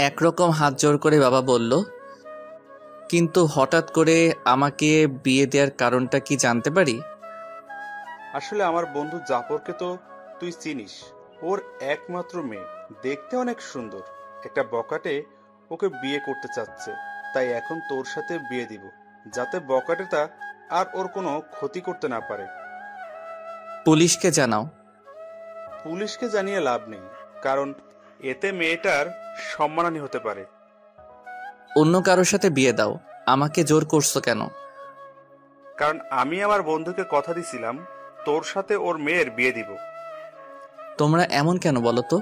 একরকম হাত জোড় করে বাবা বলল, কিন্তু হঠাৎ করে আমাকে বিয়ে দেওয়ার কারণটা কি জানতে পারি? আসলে আমার বন্ধু জাফরকে তো তুই চিনিস। ওর একমাত্র মেয়ে, দেখতে অনেক সুন্দর। একটা বকাটে ওকে বিয়ে করতে চাচ্ছে, তাই এখন তোর সাথে বিয়ে দিব, যাতে বকাটেটা আর ওর কোনো ক্ষতি করতে না পারে। পুলিশকে জানাও। পুলিশকে জানিয়ে লাভ নেই, কারণ এতে মেয়েটার সম্মানহানি হতে পারে। অন্য কারোর সাথে বিয়ে দাও, আমাকে জোর করছো কেন? কারণ আমি আমার বন্ধুকে কথা দিছিলাম তোর সাথে ওর মেয়ের বিয়ে দিব। তোমরা এমন কেন বলো তো?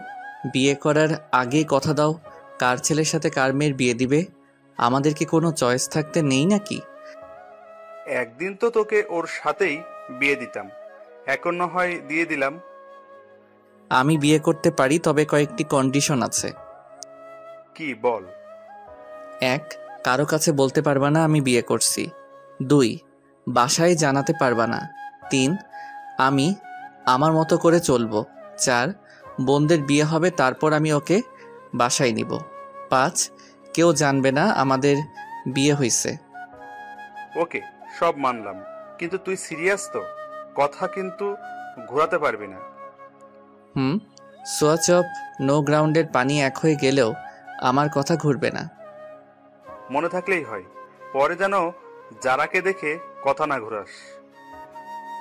বিয়ে করার আগেই কথা দাও কার ছেলের সাথে কার মেয়ের বিয়ে দিবে। আমাদের কি কোনো চয়েস থাকতে নেই নাকি? একদিন তো তোকে ওর সাথেই বিয়ে দিতাম, এখন না হয় দিয়ে দিলাম। আমি বিয়ে করতে পারি, তবে কয়েকটি কন্ডিশন আছে। কি বল? 1, কারো কাছে বলতে পারবা না আমি বিয়ে করছি। 2, বাসায় জানাতে পারবা না। 3, আমি আমার মতো করে চলবো। 4, বোনদের বিয়ে হবে, তারপর আমি ওকে বাসায় নিব। 5, কেউ জানবে না আমাদের বিয়ে হয়েছে। ওকে, সব মানলাম, কিন্তু তুই সিরিয়াস তো? কথা কিন্তু ঘোরাতে পারবি না। হুম, সোয়াচ অফ নো গ্রাউন্ডের পানি এক হয়ে গেলেও আমার কথা ঘুরবে না। মনে থাকলেই হয়, পরে যেন যারাকে দেখে কথা না ঘোরাস।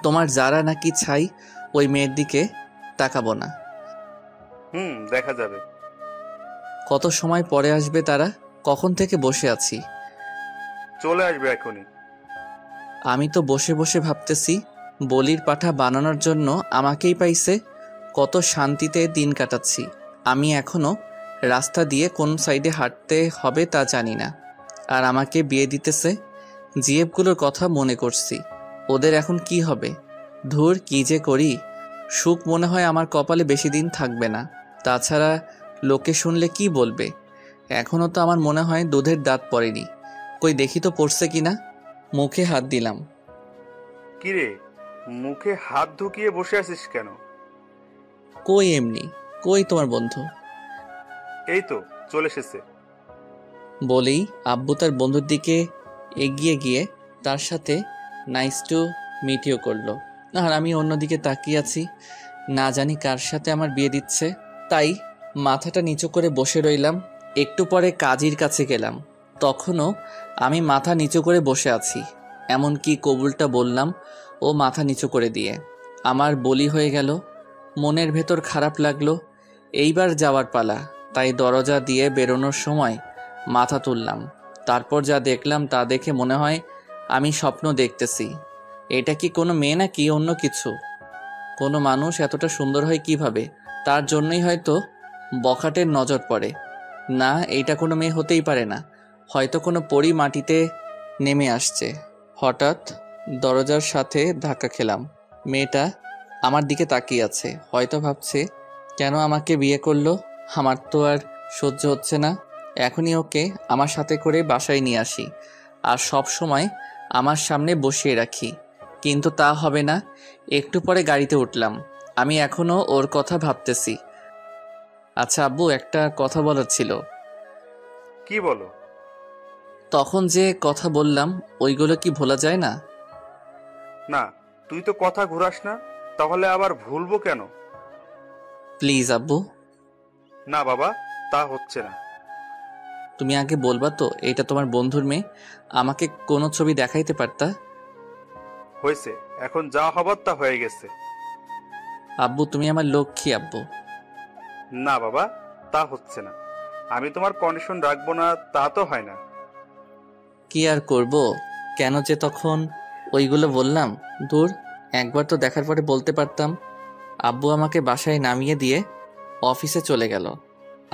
তোমার যারা নাকি ছাই, ওই মেয়ের দিকে তাকাবো না। দেখা যাবে। কত সময় পরে আসবে তারা? কখন থেকে বসে আছি। চলে আসবে এখনই। আমি তো বসে বসে ভাবতেছি, বলির পাঠা বানানোর জন্য আমাকেই পাইছে। কত শান্তিতে দিন কাটাচ্ছি। আমি এখনো রাস্তা দিয়ে কোন সাইডে হাঁটতে হবে তা জানি না, আর আমাকে বিয়ে দিতেছে। জিএফগুলোর কথা মনে করছি, ওদের এখন কি হবে। ধুর, কি যে করি। সুখ মনে হয় আমার কপালে বেশি দিন থাকবে না। তাছাড়া লোকে শুনলে কি বলবে। এখনও তো আমার মনে হয় দুধের দাঁত পড়েনি। কই দেখি তো পড়ছে কিনা। মুখে হাত দিলাম। কিরে, মুখে হাত ঢুকিয়ে বসে আছিস কেন? কই এমনি। কই তোমার বন্ধু? এই তো চলে এসেছে। বলেই আব্বু তার বন্ধুর দিকে এগিয়ে গিয়ে তার সাথে নাইস টু মিট ইউ করলো। আর আমি অন্যদিকে তাকিয়ে আছি, না জানি কার সাথে আমার বিয়ে দিচ্ছে। তাই মাথাটা নিচু করে বসে রইলাম। একটু পরে কাজীর কাছে গেলাম, তখনও আমি মাথা নিচু করে বসে আছি। এমনকি কবুলটা বললাম ও মাথা নিচু করে দিয়ে। আমার বলি হয়ে গেল। মনের ভেতর খারাপ লাগলো। এইবার যাওয়ার পালা, তাই দরজা দিয়ে বেরোনোর সময় মাথা তুললাম। তারপর যা দেখলাম তা দেখে মনে হয় আমি স্বপ্ন দেখতেছি। এটা কি কোনো মেয়ে নাকি অন্য কিছু? কোনো মানুষ এতটা সুন্দর হয় কিভাবে? তার জন্যই হয়তো বখাটের নজর পড়ে। না, এইটা কোনো মেয়ে হতেই পারে না। হয়তো কোনো পরী মাটিতে নেমে আসছে। হঠাৎ দরজার সাথে ধাক্কা খেলাম। মেয়েটা আমার দিকে তাকিয়ে আছে, হয়তো ভাবছে কেন আমাকে বিয়ে করলো। আমার তো আর সহ্য হচ্ছে না। এখনই ওকে আমার সাথে করে বাসায় নিয়ে আসি, আর সব সময় আমার সামনে বসিয়ে রাখি। কিন্তু তা হবে না। একটু পরে গাড়িতে উঠলাম। আমি এখনো ওর কথা ভাবতেছি। আচ্ছা আব্বু, একটা কথা বলার ছিল। কি বলো? তখন যে কথা বললাম, ওইগুলো কি ভোলা যায় না? না, তুই তো কথা ঘুরাস না, তাহলে আবার ভুলবো কেন? প্লিজ আব্বু। না বাবা, তা হচ্ছে না। তুমি আগে বলবা তো এটা তোমার বন্ধুর মেয়ে? আমাকে কোনো ছবি দেখাইতে পারতা। হয়েছে, এখন যা হবার তা হয়ে গেছে। আব্বু তুমি আমার লক্ষ্মী আব্বু। না বাবা, তা হচ্ছে না। আমি তোমার কন্ডিশন রাখবো না তা তো হয় না। কি আর করব, কেন যে তখন ওইগুলো বললাম। দূর, একবার তো দেখার পরে বলতে পারতাম। আব্বু আমাকে বাসায় নামিয়ে দিয়ে অফিসে চলে গেল।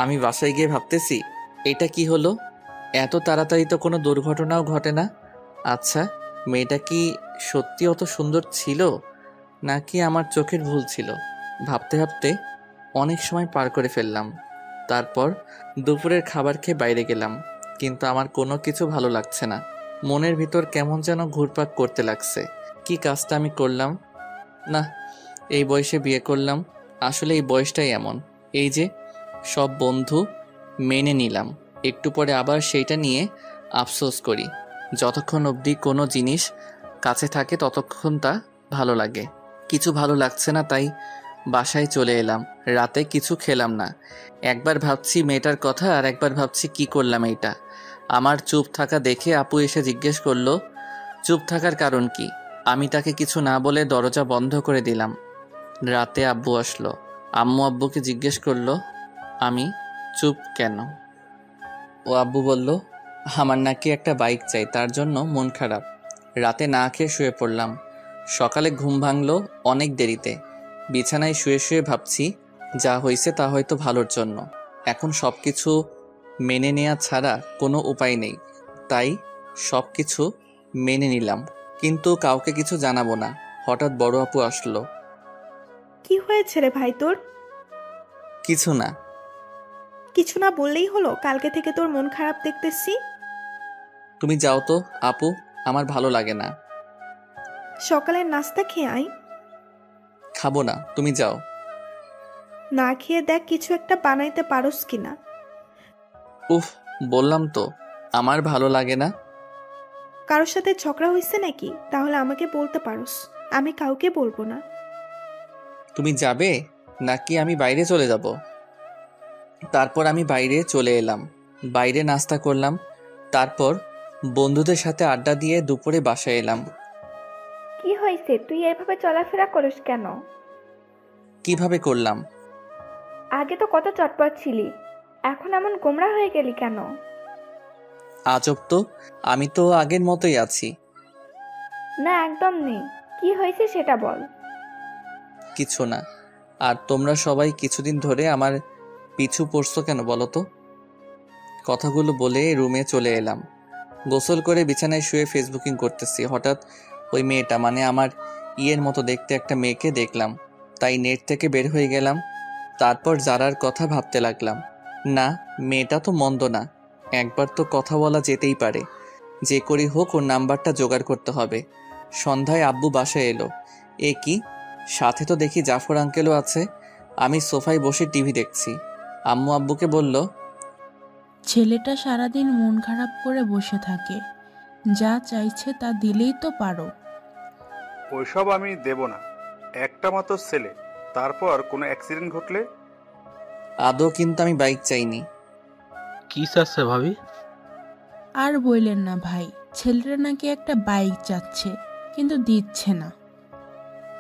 আমি বাসায় গিয়ে ভাবতেছি, এটা কি হলো। এত তাড়াতাড়ি তো কোনো দুর্ঘটনাও ঘটে না। আচ্ছা, মেয়েটা কি সত্যি অত সুন্দর ছিল, নাকি আমার চোখের ভুল ছিল? ভাবতে ভাবতে অনেক সময় পার করে ফেললাম। তারপর দুপুরের খাবার খেয়ে বাইরে গেলাম, কিন্তু আমার কোনো কিছু ভালো লাগছে না। মনের ভিতর কেমন যেন ঘুরপাক করতে লাগছে। কি কাজটা আমি করলাম? না, এই বয়সে বিয়ে করলাম, আসলে এই বয়সটাই এমন। এই যে সব বন্ধু মেনে নিলাম, একটু পরে আবার সেইটা নিয়ে আফসোস করি। যতক্ষণ অবধি কোনো জিনিস কাছে থাকে ততক্ষণ তা ভালো লাগে। কিছু ভালো লাগছে না, তাই বাসায় চলে এলাম। রাতে কিছু খেলাম না। একবার ভাবছি মেয়েটার কথা, আর একবার ভাবছি কি করলাম এইটা। আমার চুপ থাকা দেখে আপু এসে জিজ্ঞেস করলো, চুপ থাকার কারণ কি? আমি তাকে কিছু না বলে দরজা বন্ধ করে দিলাম। রাতে আব্বু আসলো। আম্মু আব্বুকে জিজ্ঞেস করলো আমি চুপ কেন। ও আব্বু বলল, আমার নাকি একটা বাইক চাই, তার জন্য মন খারাপ। রাতে না খেয়ে শুয়ে পড়লাম। সকালে ঘুম ভাঙলো অনেক দেরিতে। বিছানায় শুয়ে শুয়ে ভাবছি, যা হয়েছে তা হয়তো ভালোর জন্য। এখন সব কিছু মেনে নেওয়া ছাড়া কোনো উপায় নেই, তাই সব কিছু মেনে নিলাম। কিন্তু কাউকে কিছু জানাবো না। হঠাৎ বড় আপু আসলো। কি হয়েছে রে ভাই তোর? কিছু না। কিছু না বললেই হলো? কালকে থেকে তোর মন খারাপ দেখতেছি। তুমি যাও তো আপু, আমার ভালো লাগে না। সকালের নাস্তা খেয়ে আয়। খাবো না, তুমি যাও। না খেয়ে দেখ কিছু একটা বানাইতে পারোস কিনা। উফ, বললাম তো আমার ভালো লাগে না। কারোর সাথে ঝগড়া হয়েছে নাকি? তাহলে আমাকে বলতে পারোস, আমি কাউকে বলবো না। তুমি যাবে নাকি আমি বাইরে চলে যাব? তারপর আমি বাইরে চলে এলাম। বাইরে নাস্তা করলাম। তারপর বন্ধুদের সাথে আড্ডা দিয়ে দুপুরে বাসায় এলাম। কি হয়েছে? তুই এভাবে চলাফেরা করিস কেন? কিভাবে করলাম? আগে তো কত চটপট ছিলি, এখন এমন গোমড়া হয়ে গেলি কেন? আজব তো, আমি তো আগের মতোই আছি। না, একদম নেই। কি হয়েছে সেটা বল। কিছু না। আর তোমরা সবাই কিছুদিন ধরে আমার পিছু পড়ছো কেন বলো তো? কথাগুলো বলে রুমে চলে এলাম। গোসল করে বিছানায় শুয়ে ফেসবুকিং করতেছি। হঠাৎ ওই মেয়েটা, মানে আমার ইয়ের মতো দেখতে একটা মেয়েকে দেখলাম। তাই নেট থেকে বের হয়ে গেলাম। তারপর জারার কথা ভাবতে লাগলাম। না, মেয়েটা তো মন্দ না, একবার তো কথা বলা যেতেই পারে। যে করি হোক ওর নাম্বারটা জোগাড় করতে হবে। সন্ধ্যায় আব্বু বাসায় এলো। এ কি, সাথে তো দেখি জাফর আঙ্কেলও আছে। আমি সোফায় বসে টিভি দেখছি। আম্মু আব্বুকে বলল, ছেলেটা সারাদিন মন খারাপ করে বসে থাকে, যা চাইছে তা দিলেই তো পারো। ওইসব আমি দেব না। একটা মাত্র ছেলে, তারপর কোনো অ্যাক্সিডেন্ট ঘটলে? আদৌ কিন্তু আমি বাইক চাইনি। কি চাচ্ছে ভাবি? আর বললেন না ভাই, ছেলেটা নাকি একটা বাইক চাচ্ছে, কিন্তু দিচ্ছে না।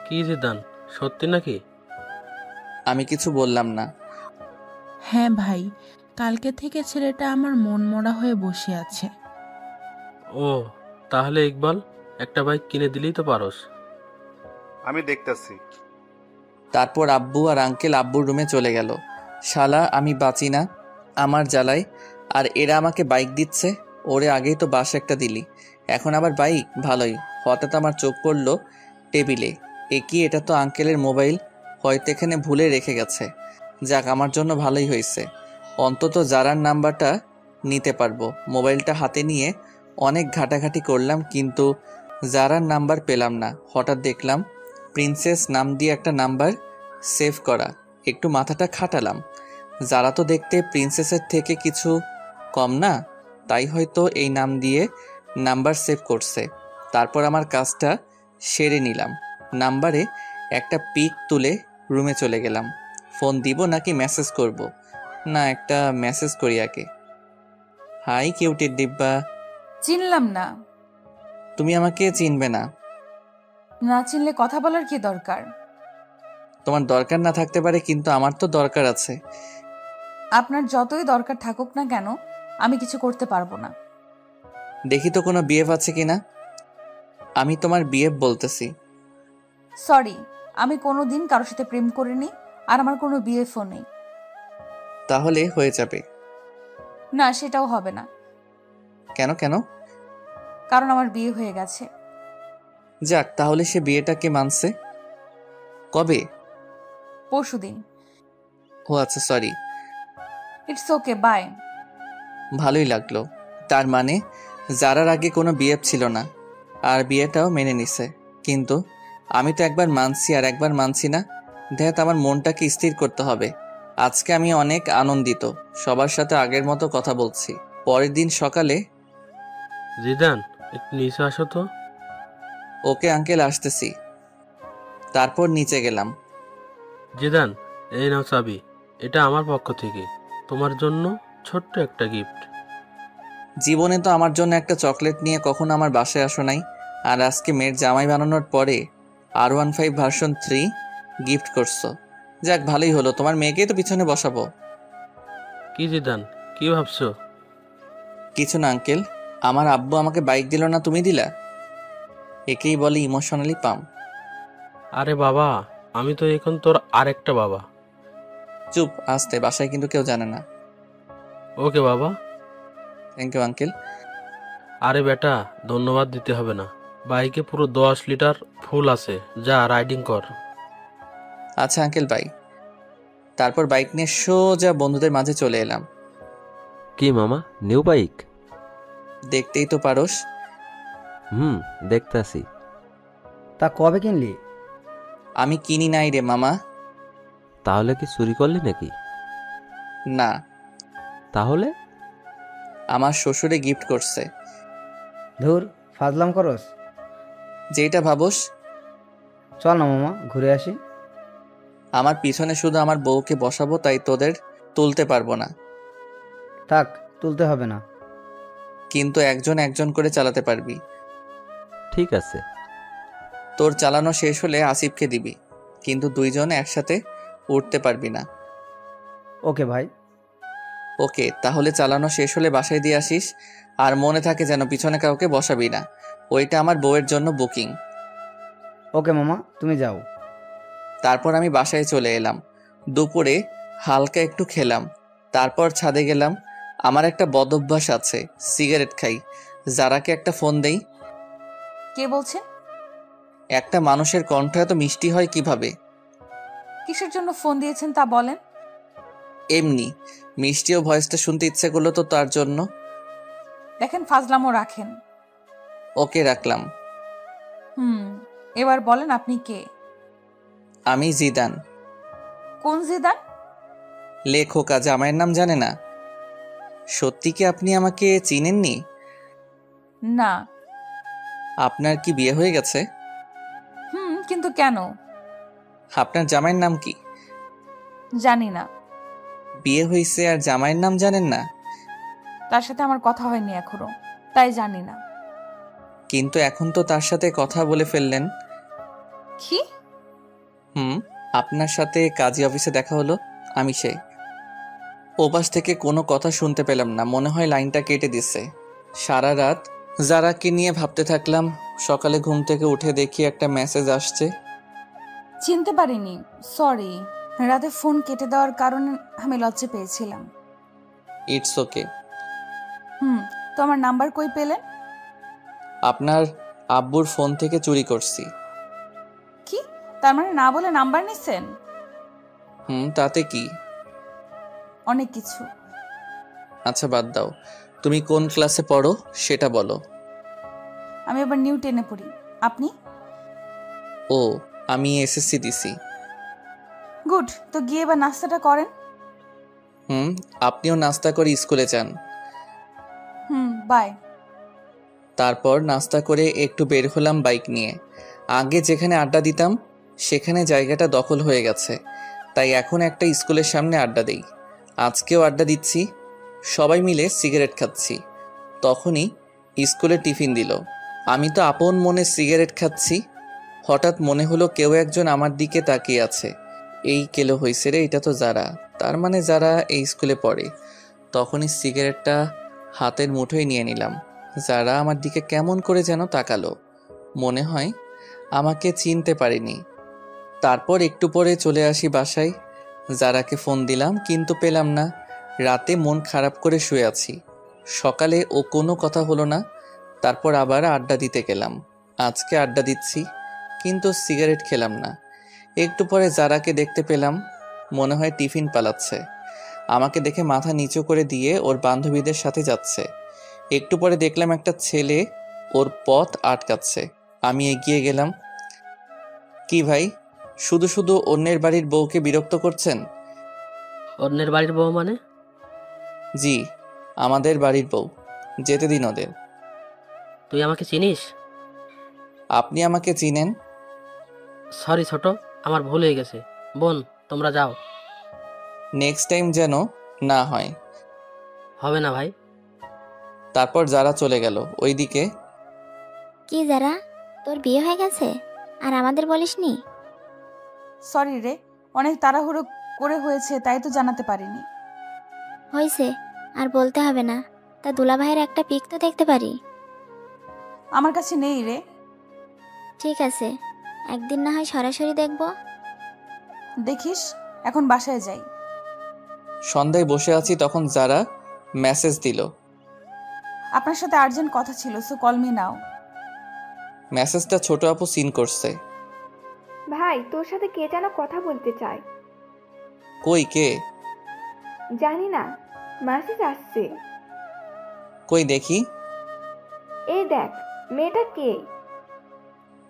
কি জিদান, সত্যি নাকি? আমি কিছু বললাম না। হ্যাঁ ভাই, কালকে থেকে ছেলেটা আমার মন মরা হয়ে বসে আছে। ও, তাহলে ইকবাল, একটা বাইক কিনে দিলেই তো পারোস। আমি দেখতাছি। তারপর আব্বু আর আঙ্কেল আব্বুর রুমে চলে গেল। শালা আমি বাঁচি না আমার জ্বালায়। আর এরা আমাকে বাইক দিচ্ছে। ওরে আগেই তো বাস একটা দিলি, এখন আবার বাইক? ভালোই। হঠাৎ আমার চোখ পড়ল টেবিলে। এ কি, এটা তো আঙ্কেলের মোবাইল, হয়তো এখানে ভুলে রেখে গেছে। যাক, আমার জন্য ভালোই হয়েছে, অন্তত জারার নাম্বারটা নিতে পারবো। মোবাইলটা হাতে নিয়ে অনেক ঘাটাঘাটি করলাম, কিন্তু জারার নাম্বার পেলাম না। হঠাৎ দেখলাম প্রিন্সেস নাম দিয়ে একটা নাম্বার সেভ করা। একটু মাথাটা খাটালাম, যারা তো দেখতে প্রিন্সেসের থেকে কিছু কম না, তাই হয়তো এই নাম দিয়ে নাম্বার সেভ করছে। তারপর আমার কাজটা সেরে নিলাম। নাম্বারে একটা পিক তুলে রুমে চলে গেলাম। ফোন দিব নাকি মেসেজ করব? না, একটা মেসেজ করি আগে। হাই কিউটের ডিব্বা। চিনলাম না। তুমি আমাকে চিনবে না। না চিনলে কথা বলার কি দরকার? তোমার দরকার না থাকতে পারে, কিন্তু আমার তো দরকার আছে। আপনার যতই দরকার থাকুক না কেন, আমি কিছু করতে পারবো না। দেখি তো কোনো বিএফ আছে কিনা। আমি তোমার বিএফ বলতেছি। সরি, আমি কোনোদিন কারোর সাথে প্রেম করিনি, আর আমার কোনো বিএফও নেই। তাহলে হয়ে যাবে। না, সেটাও হবে না। কেন কেন? কারণ আমার বিয়ে হয়ে গেছে। যাক, তাহলে সে বিয়েটাকে মানছে। কবে? পরশুদিন। ও আচ্ছা, সরি। It's okay, by. ভালোই লাগলো। তার মানে যারার আগে কোনো বিএফ ছিল না, আর বিয়েটাও মেনে নিছে। কিন্তু আমি তো একবার মানছি আর একবার মানছি না। দেখ, আমার মনটাকে স্থির করতে হবে। আজকে আমি অনেক আনন্দিত, সবার সাথে আগের মতো কথা বলছি। পরের দিন সকালে। জিদান, একটু নিচে আসো তো। ওকে আঙ্কেল, আসতেছি। তারপর নিচে গেলাম। জিদান, এই নাও চাবি। এটা আমার পক্ষ থেকে তোমার জন্য ছোট্ট একটা গিফট। জীবনে তো আমার জন্য একটা চকলেট নিয়ে কখনো আমার বাসায় আসো নাই, আর আজকে মেয়ের জামাই বানানোর পরে R15 ভার্সন 3 গিফট করছো। যাক, ভালোই হলো, তোমার মেয়েকেই তো পিছনে বসাবো। কি জিদান, কি ভাবছো? কিছু না আঙ্কেল, আমার আব্বু আমাকে বাইক দিল না, তুমি দিলা। একেই বলে ইমোশনালি পাম। আরে বাবা, আমি তো এখন তোর আরেকটা বাবা। চুপ, আসতে, বাসায় কিন্তু কেউ জানে না। ওকে বাবা। Thank you uncle. আরে বেটা, ধন্যবাদ দিতে হবে না। বাইকে পুরো 10 লিটার ফুল আছে, যা রাইডিং কর। আচ্ছা আঙ্কেল, বাই। তারপর বাইক নিয়ে সোজা বন্ধুদের মাঝে চলে এলাম। কি মামা, নিউ বাইক? দেখতেই তো পারোস। দেখতাছি। তা কবে কিনলি? আমি কিনি নাই রে মামা। তাহলে কি চুরি করলি নাকি? না, তাহলে? আমার শ্বশুরে গিফট করছে। ধুর, ফাজলাম করস। যেটা ভাবোস। চল না মামা, ঘুরে আসি। আমার পিছনে শুধু আমার বউকে বসাবো, তাই তোদের তুলতে পারবো না। থাক, তুলতে হবে না। কিন্তু একজন একজন করে চালাতে পারবি। ঠিক আছে। তোর চালানো শেষ হলে আসিফকে দিবি, কিন্তু দুইজন একসাথে উঠতে পারবি না। ওকে ভাই। ওকে, তাহলে চালানো শেষ হলে বাসায় দিয়ে আসিস। আর মনে থাকে যেন পিছনে কাউকে বসাবি না, ওইটা আমার বউয়ের জন্য বুকিং। ওকে মামা, তুমি যাও। তারপর আমি বাসায় চলে এলাম। দুপুরে হালকা একটু খেলাম, তারপর ছাদে গেলাম। আমার একটা বদ অভ্যাস আছে, সিগারেট খাই। যারাকে একটা ফোন দেই। কে বলছেন? একটা মানুষের কণ্ঠ এত মিষ্টি হয় কিভাবে? কিসের জন্য ফোন দিয়েছেন তা বলেন। এমনি মিষ্টিও ভয়েসটা শুনতে ইচ্ছে করলো তো, তার জন্য। দেখেন, ফাজলামো রাখেন। ওকে, রাখলাম। এবার বলেন আপনি কে? আমি জিদান। কোন জিদান? লেখক, জামাইয়ের নাম জানে না? সত্যি কি আপনি আমাকে চিনেননি? না। আপনার কি বিয়ে হয়ে গেছে? কিন্তু কেন? আপনার জামাইয়ের নাম কি? জানি না। বিয়ে হয়েছে আর জামাইয়ের নাম জানেন না? তার সাথে আমার কথা হয়নি এখনো, তাই জানি না। কিন্তু এখন তো তার সাথে কথা বলে ফেললেন। কি? আপনার সাথে কাজী অফিসে দেখা হলো, আমি সে। ওপাশ থেকে কোনো কথা শুনতে পেলাম না, মনে হয় লাইনটা কেটে দিছে। সারা রাত যারাকে নিয়ে ভাবতে থাকলাম। সকালে ঘুম থেকে উঠে দেখি একটা মেসেজ আসছে। চিনতে পারিনি, সরি। রাতে ফোন কেটে দেওয়ার কারণে আমি লজ্জা পেয়েছিলাম। It's okay. তো আমার নাম্বার কই পেলেন? আপনার আব্বুর ফোন থেকে চুরি করছি। কি? তার মানে না বলে নাম্বার নিছেন? তাতে কি? অনেক কিছু। আচ্ছা বাদ দাও, তুমি কোন ক্লাসে পড়ো সেটা বলো। আমি এবার নিউ 10-এ পড়ি। আপনি? ও, আমি এসএসসি দিছি। গুড, তো গিয়ে এবার নাস্তাটা করেন। আপনিও নাস্তা করে স্কুলে যান। বাই। তারপর নাস্তা করে একটু বের হলাম বাইক নিয়ে। আগে যেখানে আড্ডা দিতাম সেখানে জায়গাটা দখল হয়ে গেছে, তাই এখন একটা স্কুলের সামনে আড্ডা দেই। আজকেও আড্ডা দিচ্ছি, সবাই মিলে সিগারেট খাচ্ছি। তখনই স্কুলে টিফিন দিল। আমি তো আপন মনে সিগারেট খাচ্ছি, হঠাৎ মনে হলো কেউ একজন আমার দিকে তাকিয়ে আছে। এই কেলো হয়েছে রে, এটা তো যারা, তার মানে যারা এই স্কুলে পড়ে। তখনই সিগারেটটা হাতের মুঠোয় নিয়ে নিলাম। যারা আমার দিকে কেমন করে যেন তাকালো, মনে হয় আমাকে চিনতে পারেনি। তারপর একটু পরে চলে আসি বাসায়। যারাকে ফোন দিলাম কিন্তু পেলাম না। রাতে মন খারাপ করে শুয়ে আছি। সকালে ও কোনো কথা হলো না। তারপর আবার আড্ডা দিতে গেলাম। আজকে আড্ডা দিচ্ছি কিন্তু সিগারেট খেলাম না। একটু পরে যারাকে দেখতে পেলাম, মনে হয় টিফিন পালাচ্ছে। আমাকে দেখে মাথা নিচু করে দিয়ে ওর বান্ধবীদের সাথে যাচ্ছে। একটু পরে দেখলাম একটা ছেলে ওর পথ আটকাচ্ছে। আমি এগিয়ে গেলাম। কি ভাই, শুধু শুধু অন্যের বাড়ির বউকে বিরক্ত করছেন? অন্যের বাড়ির বউ মানে? জি, আমাদের বাড়ির বউ। যেতে দিন ওদের। তুই আমাকে চিনিস? আপনি আমাকে চিনেন? সরি ছোট, আমার ভুল হয়ে গেছে। বোন, তোমরা যাও। নেক্সট টাইম যেন না হয়। হবে না ভাই। তারপর যারা চলে গেল ওইদিকে। কি যারা, তোর বিয়ে হয়ে গেছে আর আমাদের বলিসনি? সরি রে, অনেক তাড়াহুড়ো করে হয়েছে, তাই তো জানাতে পারিনি। হয়েছে, আর বলতে হবে না। তা দুলাভাইয়ের একটা পিক তো দেখতে পারি? আমার কাছে নেই রে। ঠিক আছে, একদিন না হয় সরাসরি দেখব। দেখিস, এখন বাসায় যাই। সন্ধ্যায় বসে আছি, তখন যারা মেসেজ দিল। আপনার সাথে আর্জেন্ট কথা ছিল, সো কল মি নাও। মেসেজটা ছোট আপু সিন করছে। ভাই, তোর সাথে কে যেন কথা বলতে চায়। কই কে? জানি না, মেসেজ আসছে। কই দেখি। এই দেখ, মেয়েটা কে?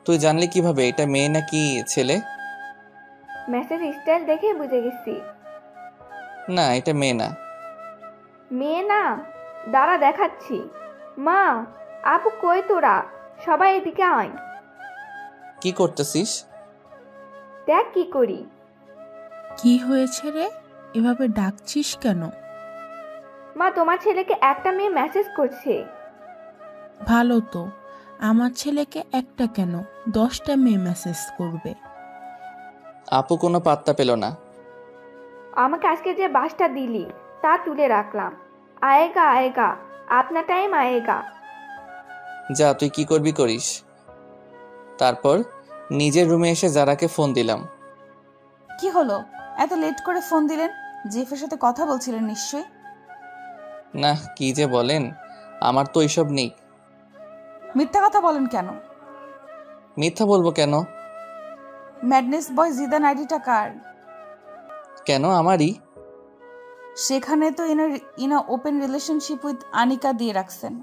তুই জানলি কিভাবে এটা মেয়ে নাকি ছেলে? মেসেজ স্টাইল দেখে বুঝে গেছি। না, এটা মেয়ে না। মেয়ে না? দাঁড়া দেখাচ্ছি। মা, আপু কই তোরা? সবাই এদিকে আয়। কি করতেছিস? দেখ কি করি। কি হয়েছে রে, এভাবে ডাকছিস কেন? মা, তোমার ছেলেকে একটা মেয়ে মেসেজ করছে। ভালো তো, আমার ছেলেকে একটা কেন 10টা মেয়ে মেসেজ করবে। আপু কোনো পাত্তা পেল না। আমাকে আজকে যে বাসটা দিলি তা তুলে রাখলাম। আয়েগা আয়েগা, আপনা টাইম আয়েগা। যা, তুই কি করবি করিস। তারপর নিজের রুমে এসে যারাকে ফোন দিলাম। কি হলো, এত লেট করে ফোন দিলেন? জেফের সাথে কথা বলছিলেন নিশ্চয়ই। না, কি যে বলেন, আমার তো এইসব নেই। মিথ্যা কথা বলেন কেন? মিথ্যা বলবো কেন? ম্যাডনেস বয় জিদান আইডিটা কার? কেন আমারই? সেখানে তো in open relationship with Anika দিয়ে রাখছেন।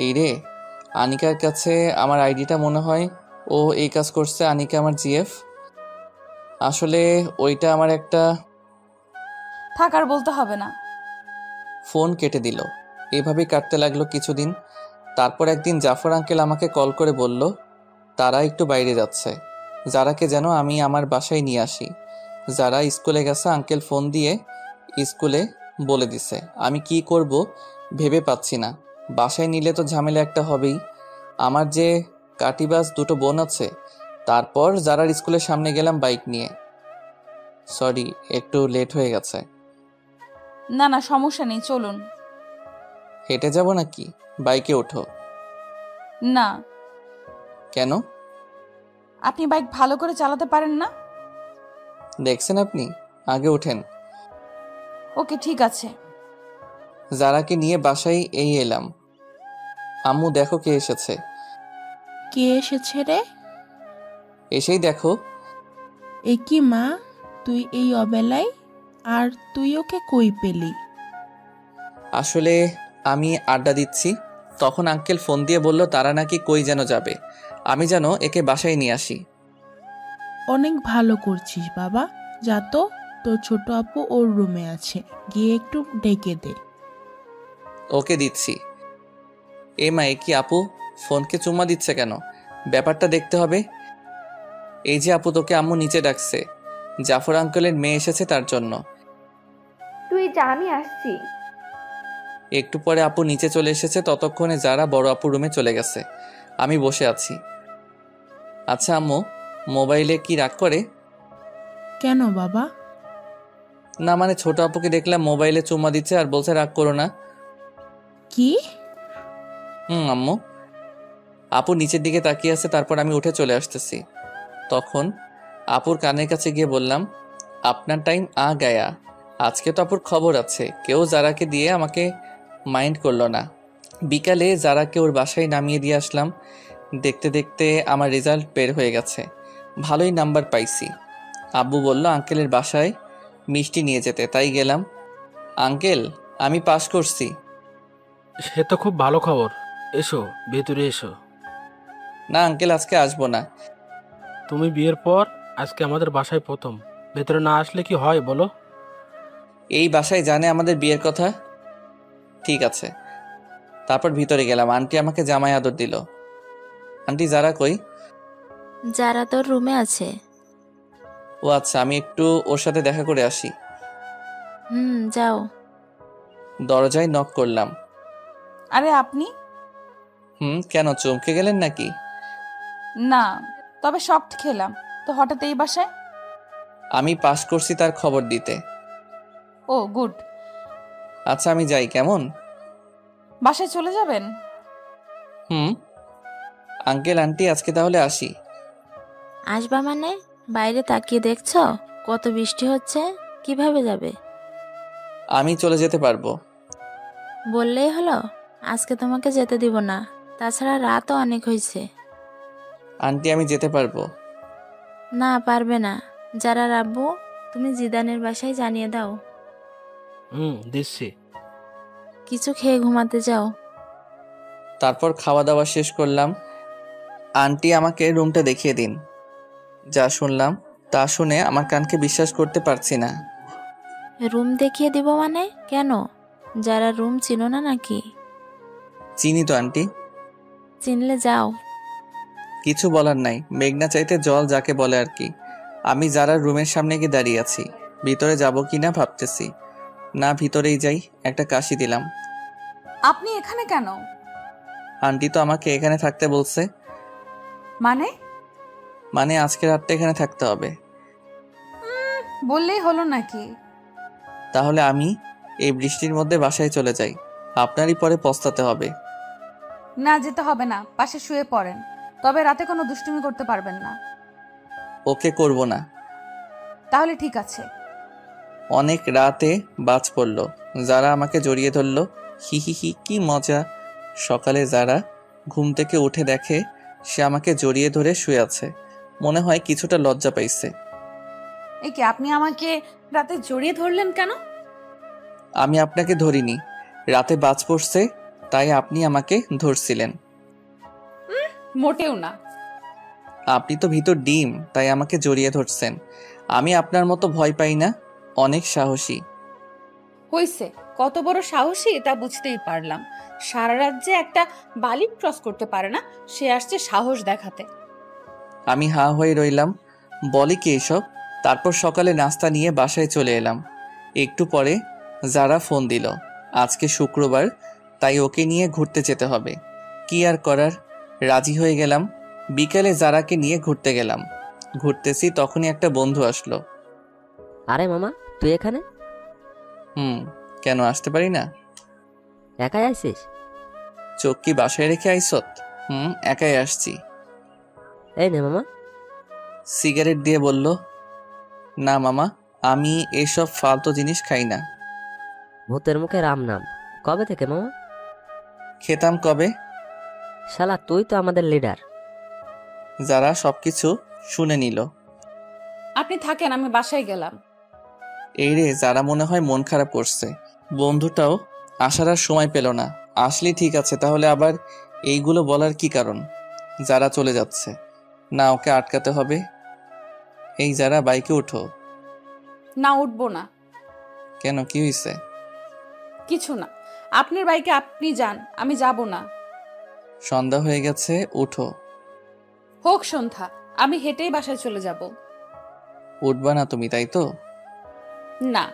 এই রে, আনিকার কাছে আমার আইডিটা মনে হয় ও এই কাজ করছে। আনিকা আমার জিএফ। আসলে ওইটা আমার একটা। থাক, আর বলতে হবে না। ফোন কেটে দিল। এভাবেই কাটতে লাগলো কিছুদিন। তারপর একদিন জাফর আঙ্কেল আমাকে কল করে বলল তারা একটু বাইরে যাচ্ছে, যারাকে যেন আমি আমার বাসায় নিয়ে আসি। যারা স্কুলে গেছে, আঙ্কেল ফোন দিয়ে স্কুলে বলে দিছে। আমি কি করব ভেবে পাচ্ছি না। বাসায় নিলে তো ঝামেলা একটা হবেই। আমার যে কাটিবাজ দুটো বোন আছে। তারপর যারার স্কুলের সামনে গেলাম বাইক নিয়ে। সরি, একটু লেট হয়ে গেছে। না না, সমস্যা নেই, চলুন। হেঁটে যাব নাকি? বাইকে ওঠো। না। কেন? আপনি বাইক ভালো করে চালাতে পারেন না? দেখছেন আপনি, আগে ওঠেন। ওকে, ঠিক আছে। যারাকে নিয়ে বাসায় এই এলাম। আম্মু দেখো কে এসেছে। কে এসেছে রে? এসেই দেখো। এ কি মা, তুই এই অবেলায়? আর তুই ওকে কই পেলি? আসলে আমি আড্ডা দিচ্ছি, তখন আঙ্কেল ফোন দিয়ে বলল তারা নাকি কই যেন যাবে, আমি যেন একে বাসায় নিয়ে আসি। অনেক ভালো করছিস বাবা, যা তো, তোর ছোট আপু ওর রুমে আছে, গিয়ে একটু ডেকে দে। ওকে দিচ্ছি। এ মা, এ কি আপু ফোনকে চুম্মা দিচ্ছে কেন? ব্যাপারটা দেখতে হবে। এই যে আপু, তোকে আম্মু নিচে ডাকছে। জাফর আঙ্কেলের মেয়ে এসেছে তার জন্য। তুই যা, আমি আসছি। একটু পরে আপু নিচে চলে এসেছে, ততক্ষণে যারা বড় আপুর রুমে চলে গেছে। আমি বসে আছি। আচ্ছা আম্মু, মোবাইলে কি রাগ করে? কেন বাবা? না মানে ছোট আপুকে দেখলাম মোবাইলে চুম্মা দিচ্ছে আর বলছে রাগ করো না। কি? আম্মু। আপু নিচের দিকে তাকিয়ে আছে, তারপর আমি উঠে চলে আসতেছি। তখন আপুর কানের কাছে গিয়ে বললাম আপনার টাইম আ গায়া। আজকে তো আপুর খবর আছে, কেউ যারাকে দিয়ে আমাকে মাইন্ড করলো না। বিকালে যারাকে ওর বাসায় নামিয়ে দিয়ে আসলাম। দেখতে দেখতে আমার রেজাল্ট বের হয়ে গেছে, ভালোই নাম্বার পাইছি। আব্বু বলল আঙ্কেলের বাসায় মিষ্টি নিয়ে যেতে, তাই গেলাম। আঙ্কেল, আমি পাস করছি। সে তো খুব ভালো খবর। এসো, ভেতরে এসো। না আঙ্কেল, আজকে আসবো না। তুমি বিয়ের পর আজকে আমাদের বাসায় প্রথম, ভেতরে না আসলে কি হয় বলো? এই বাসায় জানে আমাদের বিয়ের কথা? ঠিক আছে। তারপর ভিতরে গেলাম। আন্টি আমাকে জামাই আদর দিল। আন্টি যারা কই? যারা তোর রুমে আছে। ও আচ্ছা, আমি একটু ওর সাথে দেখা করে আসি। যাও। দরজায় নক করলাম। আরে আপনি? কেন চমকে গেলেন নাকি? না, তবে শকড খেলাম তো হঠাৎ এই বাসায়। আমি পাস করছি তার খবর দিতে। ও গুড। আচ্ছা আমি যাই, কেমন? বাসায় চলে যাবেন? আঙ্কেল আন্টি আজকে তাহলে আসি। আসবা মানে? বাইরে তাকিয়ে দেখছো কত বৃষ্টি হচ্ছে, কিভাবে যাবে? আমি চলে যেতে পারবো। বললেই হলো, আজকে তোমাকে যেতে দিব না। তাছাড়া রাতও অনেক হয়েছে। আন্টি আমি যেতে পারবো। না, পারবে না। যারা রাব্বু, তুমি জিদানের বাসায় জানিয়ে দাও। দিচ্ছি। কিছু খেয়ে ঘুমাতে যাও। তারপর খাওয়া দাওয়া শেষ করলাম। আন্টি আমাকে রুমটা দেখিয়ে দিন। যা শুনলাম তা শুনে আমার কানকে বিশ্বাস করতে পারছি না। রুম দেখিয়ে দিব মানে? কেন, যারা রুম চিনো না নাকি? চিনি তো আন্টি। চিনলে যাও। কিছু বলার নাই, মেঘনা চাইতে জল যাকে বলে আর কি। আমি যারা রুমের সামনে গিয়ে দাঁড়িয়ে আছি। ভিতরে যাব কিনা ভাবতেছি। না, ভিতরেই যাই। একটা কাশি দিলাম। আপনি এখানে কেন? আন্টি তো আমাকে এখানে থাকতে বলছে। মানে আজকে রাতটা এখানে থাকতে হবে। বললেই হলো নাকি? তাহলে আমি এই বৃষ্টির মধ্যে বাসায় চলে যাই। আপনারই পরে পস্তাতে হবে। না, যেতে হবে না, পাশে শুয়ে পড়েন। তবে রাতে কোনো দুষ্টুমি করতে পারবেন না। ওকে, করব না। তাহলে ঠিক আছে। অনেক রাতে বাজ পড়ল। যারা আমাকে জড়িয়ে ধরল। হি হি হি, কি মজা। সকালে যারা ঘুম থেকে উঠে দেখে সে আমাকে জড়িয়ে ধরে শুয়ে আছে। মনে হয় কিছুটা লজ্জা পাইছে। এই কি, আপনি আমাকে রাতে জড়িয়ে ধরলেন কেন? আমি আপনাকে ধরিনি, রাতে বাজ পড়ছে তাই আপনি আমাকে ধরছিলেন। মোটেও না। আপনি তো ভিতর ডিম, তাই আমাকে জড়িয়ে ধরছেন। আমি আপনার মতো ভয় পাই না, অনেক সাহসী। হইছে, কত বড় সাহসী তা বুঝতেই পারলাম। সারা রাজ্যে একটা বালিক ক্রস করতে পারে না, সে আসছে সাহস দেখাতে। আমি হা হয়ে রইলাম। বলে কি এসব? তারপর সকালে নাস্তা নিয়ে বাসায় চলে এলাম। একটু পরে যারা ফোন দিল। আজকে শুক্রবার, তাই ওকে নিয়ে ঘুরতে যেতে হবে। কি আর করার, রাজি হয়ে গেলাম। বিকেলে যারাকে নিয়ে ঘুরতে গেলাম। ঘুরতেছি তখনই একটা বন্ধু আসলো। আরে মামা, তুই এখানে? কেন আসতে পারি না? একাই আইছিস? চোখ কি বাসায় রেখে আইসত? একাই আসছি। এই নে মামা। সিগারেট দিয়ে বলল, না মামা, আমি এসব ফালতু জিনিস খাই না। ভূতের মুখে রাম নাম। কবে থেকে মামা? খেতাম কবে। শালা তুই তো আমাদের লিডার। যারা সবকিছু শুনে নিল। আপনি থাকেন, আমি বাসায় গেলাম। এই রে, যারা মনে হয় মন খারাপ করছে। বন্ধুটাও আসার আর সময় পেল না। আসলে ঠিক আছে, তাহলে আবার এইগুলো বলার কি কারণ? যারা চলে যাচ্ছে না, ওকে আটকাতে হবে। এই যারা, বাইকে উঠো। না, উঠবো না। কেন, কি হয়েছে? কিছু না, আপনার বাইকে আপনি যান, আমি যাব না। সন্ধ্যা হয়ে গেছে, উঠো। হোক সন্ধ্যা, আমি হেঁটেই বাসায় চলে যাব। উঠবা না তুমি, তাই তো? না।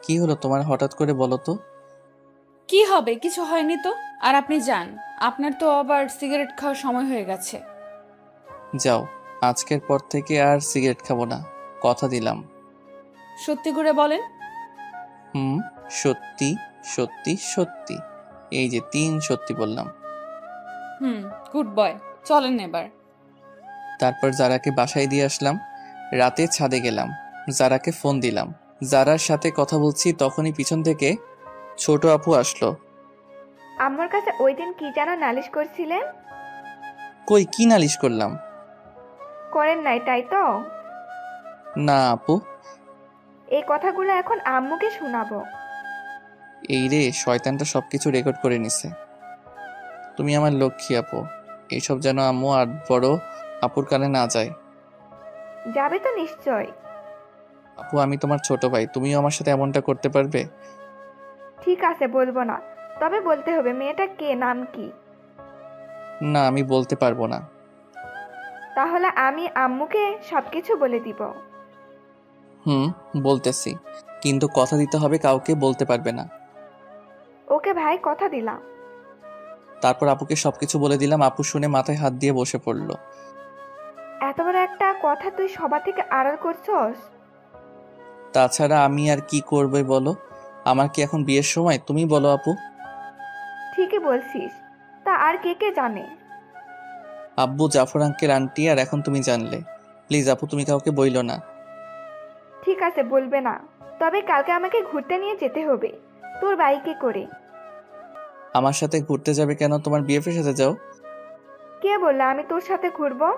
কি হলো তোমার, হঠাৎ করে বলো তো? কি হবে, কিছু হয়নি তো। আর আপনি যান, আপনার তো আবার সিগারেট খাওয়ার সময় হয়ে গেছে। যাও, আজকের পর থেকে আর সিগারেট খাবো না, কথা দিলাম। সত্যি করে বলেন। সত্যি সত্যি সত্যি। এই যে 3 সত্যি বললাম। গুড বয়, চলেন এবার। তারপর যারাকে বাসায় দিয়ে আসলাম। রাতে ছাদে গেলাম, যারাকে ফোন দিলাম। যারার সাথে কথা বলছি তখনই পিছন থেকে ছোট আপু আসলো। আমার কাছে ওই দিন কি যেন নালিশ করছিলেন? কই, কি নালিশ করলাম? করেন নাই, তাই তো? না আপু। এই কথাগুলো এখন আম্মুকে শোনাবো। এই রে, শয়তানটা সবকিছু রেকর্ড করে নিছে। তুমি আমার লক্ষ্মী আপু, এইসব যেন আম্মু আর বড় আপুর কানে না যায়। যাবে তো নিশ্চয়। আপু আমি তোমার ছোট ভাই, তুমিও আমার সাথে এমনটা করতে পারবে? ঠিক আছে, বলবো না, তবে বলতে হবে মেয়েটা কে, নাম কি? না আমি বলতে পারবো না। তাহলে আমি আম্মুকে সবকিছু বলে দিব। হুম, বলতেছি, কিন্তু কথা দিতে হবে কাউকে বলতে পারবে না। ওকে ভাই, কথা দিলাম। তারপর আপুকে সবকিছু বলে দিলাম। আপু শুনে মাথায় হাত দিয়ে বসে পড়লো। এত বড় একটা কথা তুই সবার থেকে আড়াল করছস? তাছাড়া আমি আর কি করবে বলো? আমার কি এখন বিয়ের সময়? তুমি বলো আপু। ঠিকই বলছিস, তা আর কে কে জানে? আব্বু, জাফর আঙ্কেল, আন্টি, আর এখন তুমি জানলে। প্লিজ আপু তুমি কাউকে বইলো না। ঠিক আছে, বলবে না, তবে কালকে আমাকে ঘুরতে নিয়ে যেতে হবে, তোর বাইকে করে। আমার সাথে ঘুরতে যাবে কেন? তোমার বিএফের সাথে যাও। কে বললো আমি তোর সাথে ঘুরবো?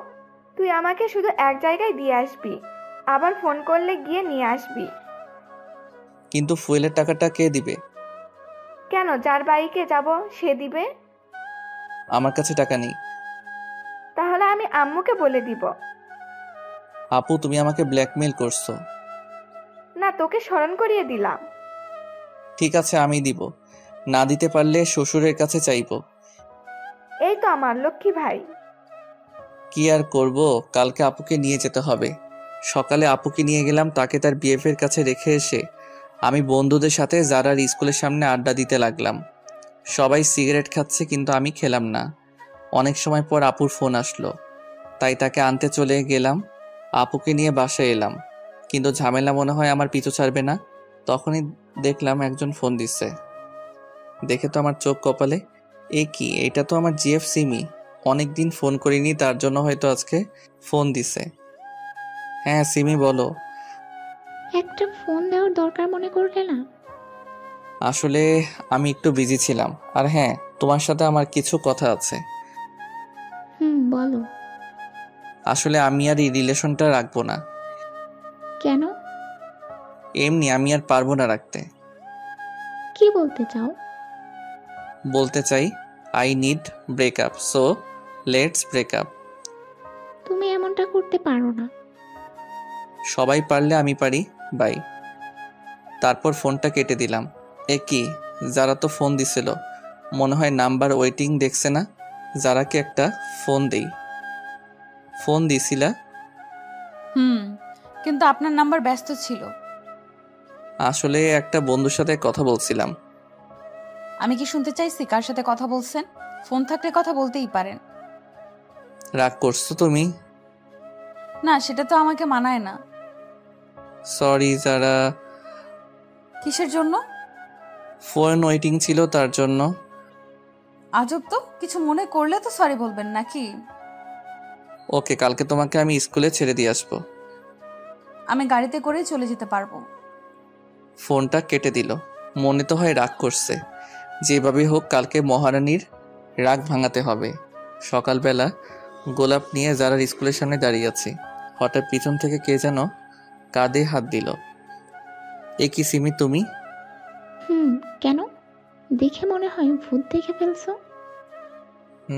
তুই আমাকে শুধু এক জায়গায় দিয়ে আসবি, আবার ফোন করলে গিয়ে নিয়ে আসবি। কিন্তু ফুয়েলের টাকাটা কে দিবে? কেন, যার বাইকে যাব সে দিবে। আমার কাছে টাকা নেই। তাহলে আমি আম্মুকে বলে দিব। আপু তুমি আমাকে ব্ল্যাকমেল করছো। না, তোকে স্মরণ করিয়ে দিলাম। ঠিক আছে আমি দিব, না দিতে পারলে শ্বশুরের কাছে চাইবো। এই তো আমার লক্ষ্মী ভাই। কি আর করব, কালকে আপুকে নিয়ে যেতে হবে। সকালে আপুকে নিয়ে গেলাম, তাকে তার বিএফের কাছে রেখে এসে আমি বন্ধুদের সাথে জারার স্কুলের সামনে আড্ডা দিতে লাগলাম। সবাই সিগারেট খাচ্ছে কিন্তু আমি খেলাম না। অনেক সময় পর আপুর ফোন আসলো, তাই তাকে আনতে চলে গেলাম। আপুকে নিয়ে বাসায় এলাম, কিন্তু ঝামেলা মনে হয় আমার পিছু ছাড়বে না। তখনই দেখলাম একজন ফোন দিচ্ছে। দেখে তো আমার চোখ কপালে। এ কি, এটা তো আমার জিএফ সিমি। অনেকদিন ফোন করিনি, তার জন্য হয়তো আজকে ফোন দিছে। হ্যাঁ সিমি বলো। একটা ফোন দেওয়ার দরকার মনে করলে না? আসলে আমি একটু বিজি ছিলাম, আর হ্যাঁ তোমার সাথে আমার কিছু কথা আছে। বলো। আসলে আমি আর এই রিলেশনটা রাখবো না। কেন? এমনি আমি আর পারবো না রাখতে। কি বলতে চাও? বলতে চাই I need breakup, so let's breakup. তুমি এমনটা করতে পারো না। সবাই পারলে আমি পারি, বাই। তারপর ফোনটা কেটে দিলাম। এ কি, যারা তো ফোন দিছিল, মনে হয় নাম্বার ওয়েটিং দেখছে না। যারাকে একটা ফোন দেই। ফোন দিছিলা? কিন্তু আপনার নাম্বার ব্যস্ত ছিল। আসলে একটা বন্ধুর সাথে কথা বলছিলাম। আমি কি শুনতে চাইছি কার সাথে কথা বলছেন? ফোন থাকলে কথা বলতেই পারেন। রাগ করছো তুমি? না, সেটা তো আমাকে মানায় না। সরি যারা। কিসের জন্য? ফোন ওয়েটিং ছিল তার জন্য। আজব তো, কিছু মনে করলে তো সরি বলবেন নাকি? ওকে, কালকে তোমাকে আমি স্কুলে ছেড়ে দিয়ে আসবো। আমি গাড়িতে করেই চলে যেতে পারবো। ফোনটা কেটে দিল। মনে তো হয় রাগ করছে। যেভাবে হোক কালকে মহারানীর রাগ ভাঙাতে হবে। সকালবেলা গোলাপ নিয়ে যারা স্কুলের সামনে দাঁড়িয়ে আছি, হঠাৎ পিছন থেকে কে যেন কাঁধে হাত দিল। এ কি সিমি তুমি? কেন? দেখে মনে হয় ভূত দেখে ফেলছো।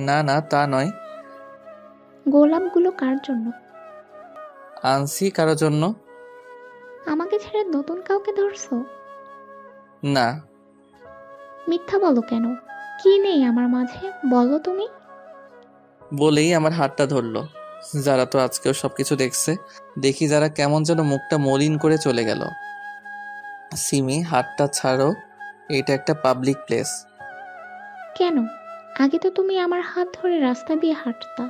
না না তা নয়। গোলাপগুলো কার জন্য? আনছি কারোর জন্য। আমাকে ছেড়ে নতুন কাউকে ধরছো? না। মিথ্যা বলো কেন? কি নেই আমার মাঝে, বলো তুমি। বলেই আমার হাতটা ধরলো। যারা তো আজকেও সবকিছু দেখছে। দেখি যারা কেমন যেন মুখটা মলিন করে চলে গেল। সিমি হাতটা ছাড়ো, এটা একটা পাবলিক প্লেস। কেন? আগে তো তুমি আমার হাত ধরে রাস্তা দিয়ে হাঁটতা।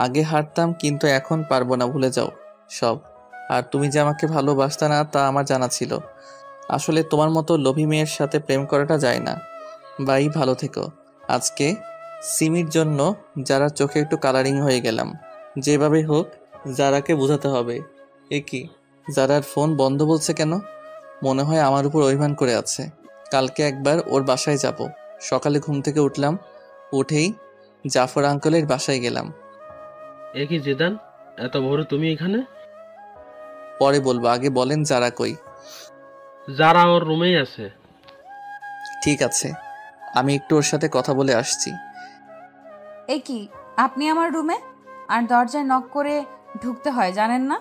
আগে হাঁটতাম, কিন্তু এখন পারবো না, ভুলে যাও সব। আর তুমি যে আমাকে ভালোবাসতা না তা আমার জানা ছিল। আসলে তোমার মতো লোভী মেয়ের সাথে প্রেম করাটা যায় না। বাই, ভালো থেকো। আজকে সিমির জন্য যারা চোখে একটু কালারিং হয়ে গেলাম। যেভাবে হোক যারাকে বোঝাতে হবে। এ কি, যারার ফোন বন্ধ বলছে কেন? মনে হয় আমার উপর অভিমান করে আছে। কালকে একবার ওর বাসায় যাব। সকালে ঘুম থেকে উঠলাম, উঠেই জাফর আঙ্কেলের বাসায় গেলাম। এ কি জিদান, এত ভোরে তুমি এখানে? পরে বলবো, আগে বলেন যারা কই। যারা ওর রুমেই আছে। ঠিক আছে, আমি একটু ওর সাথে কথা বলে আসছি। এ কি, আপনি আমার রুমে? আর দরজায় নক করে ঢুকতে হয় জানেন না?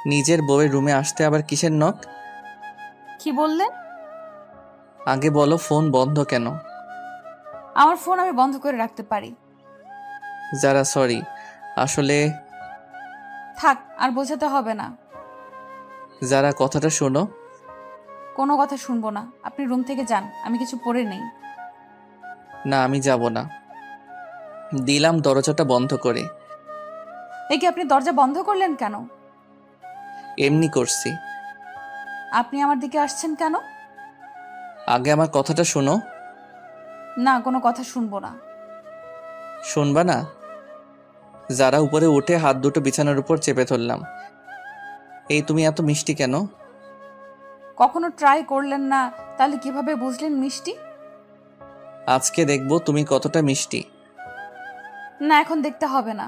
নিজের বউয়ের রুমে আসতে আবার কিসের নখ? কি বললেন? আগে বলো ফোন বন্ধ কেন? আমার ফোন আমি বন্ধ করে রাখতে পারি। যারা সরি, আসলে থাক, আর বোঝাতে হবে না। যারা কথাটা শোনো। কোনো কথা শুনবো না, আপনি রুম থেকে যান, আমি কিছু পরে নেই। না আমি যাব না। দিলাম দরজাটা বন্ধ করে। এই কি, আপনি দরজা বন্ধ করলেন কেন? এমনি করছি। আপনি আমার দিকে আসছেন কেন? আগে আমার কথাটা শোনো। না, কোনো কথা শুনবো না। শুনবা না? যারা উপরে উঠে হাত দুটো বিছানার উপর চেপে ধরলাম। এই তুমি এত মিষ্টি কেন? কখনো ট্রাই করলেন না, তাহলে কিভাবে বুঝলেন মিষ্টি? আজকে দেখবো তুমি কতটা মিষ্টি। না, এখন দেখতে হবে না।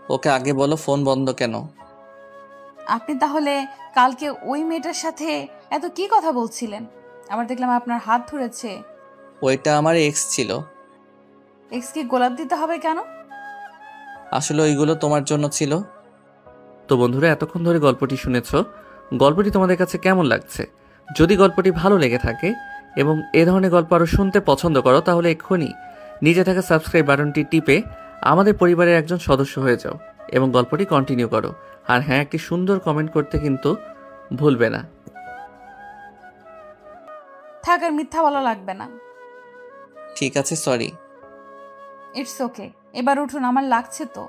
ওকে আগে বলো ফোন বন্ধ কেন? আপনি তাহলে কালকে ওই মেয়েটার সাথে এত কি কথা বলছিলেন? আবার দেখলাম আপনার হাত ধরেছে। ওইটা আমার এক্স ছিল। এক্স কি গোলাপ দিতে হবে কেন? আসলে ওইগুলো তোমার জন্য ছিল। তো বন্ধুরা, এতক্ষণ ধরে গল্পটি শুনেছো। গল্পটি তোমাদের কাছে কেমন লাগছে? যদি গল্পটি ভালো লেগে থাকে এবং এ ধরনের গল্প আরও শুনতে পছন্দ করো, তাহলে এক্ষুনি নিচে থাকা সাবস্ক্রাইব বাটনটি টিপে আমাদের পরিবারের একজন সদস্য হয়ে যাও এবং গল্পটি কন্টিনিউ করো। আর হ্যাঁ, একটি সুন্দর কমেন্ট করতে কিন্তু ভুলবে না। থাক, আর মিথ্যা বলা লাগবে না। ঠিক আছে, সরি। ইটস ওকে, এবার উঠুন, আমার লাগছে তো।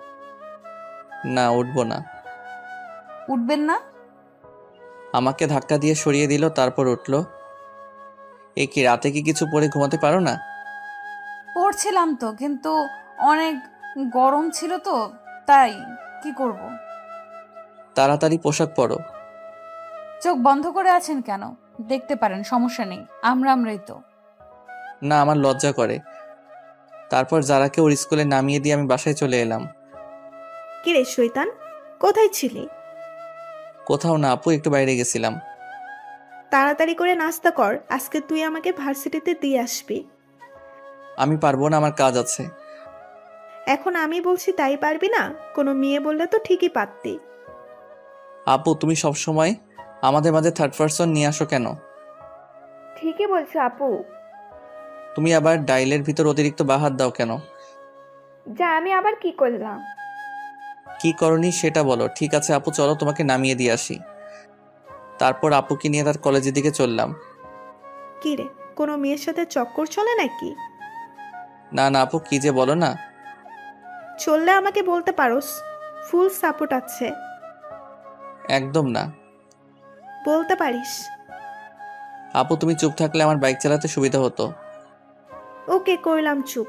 না, উঠবো না। উঠবেন না? আমাকে ধাক্কা দিয়ে সরিয়ে দিল, তারপর উঠলো। এ কি, রাতে কি কিছু পরে ঘুমাতে পারো না? পড়ছিলাম তো, কিন্তু অনেক গরম ছিল তো, তাই। কি করব? তাড়াতাড়ি পোশাক পরো। চোখ বন্ধ করে আছেন কেন? দেখতে পারেন, সমস্যা নেই, আমরাই তো। না, আমার লজ্জা করে। তারপর যারাকে ওর স্কুলে নামিয়ে দিয়ে আমি বাসায় চলে এলাম। কিরে শয়তান, কোথায় ছিলি? কোথাও না আপু, একটু বাইরে গেছিলাম। তাড়াতাড়ি করে নাস্তা কর, আজকে তুই আমাকে ভার্সিটিতে দিয়ে আসবি। আমি পারবো না, আমার কাজ আছে। এখন আমি বলছি তাই পারবি না? কোনো মেয়ে বললে তো ঠিকই পারতি। আপু, তুমি সবসময় আমাদের মাঝে থার্ড পারসন নিয়ে আসো কেন? ঠিকই বলছো আপু। তুমি আবার ডাইলের ভিতর অতিরিক্ত বাহাত দাও কেন? যা, আমি আবার কি করলাম? কি করনি সেটা বলো। ঠিক আছে আপু, চলো তোমাকে নামিয়ে দিয়ে আসি। তারপর আপুকে নিয়ে তার কলেজের দিকে চললাম। কিরে, কোনো মেয়ের সাথে চক্কর চলে নাকি? না না আপু, কি যে বলো না। চললে আমাকে বলতে পারোস, ফুল সাপোর্ট আছে। একদম না। বলতে পারিস। আপু, তুমি চুপ থাকলে আমার বাইক চালাতে সুবিধা হতো। ওকে, কইলাম চুপ।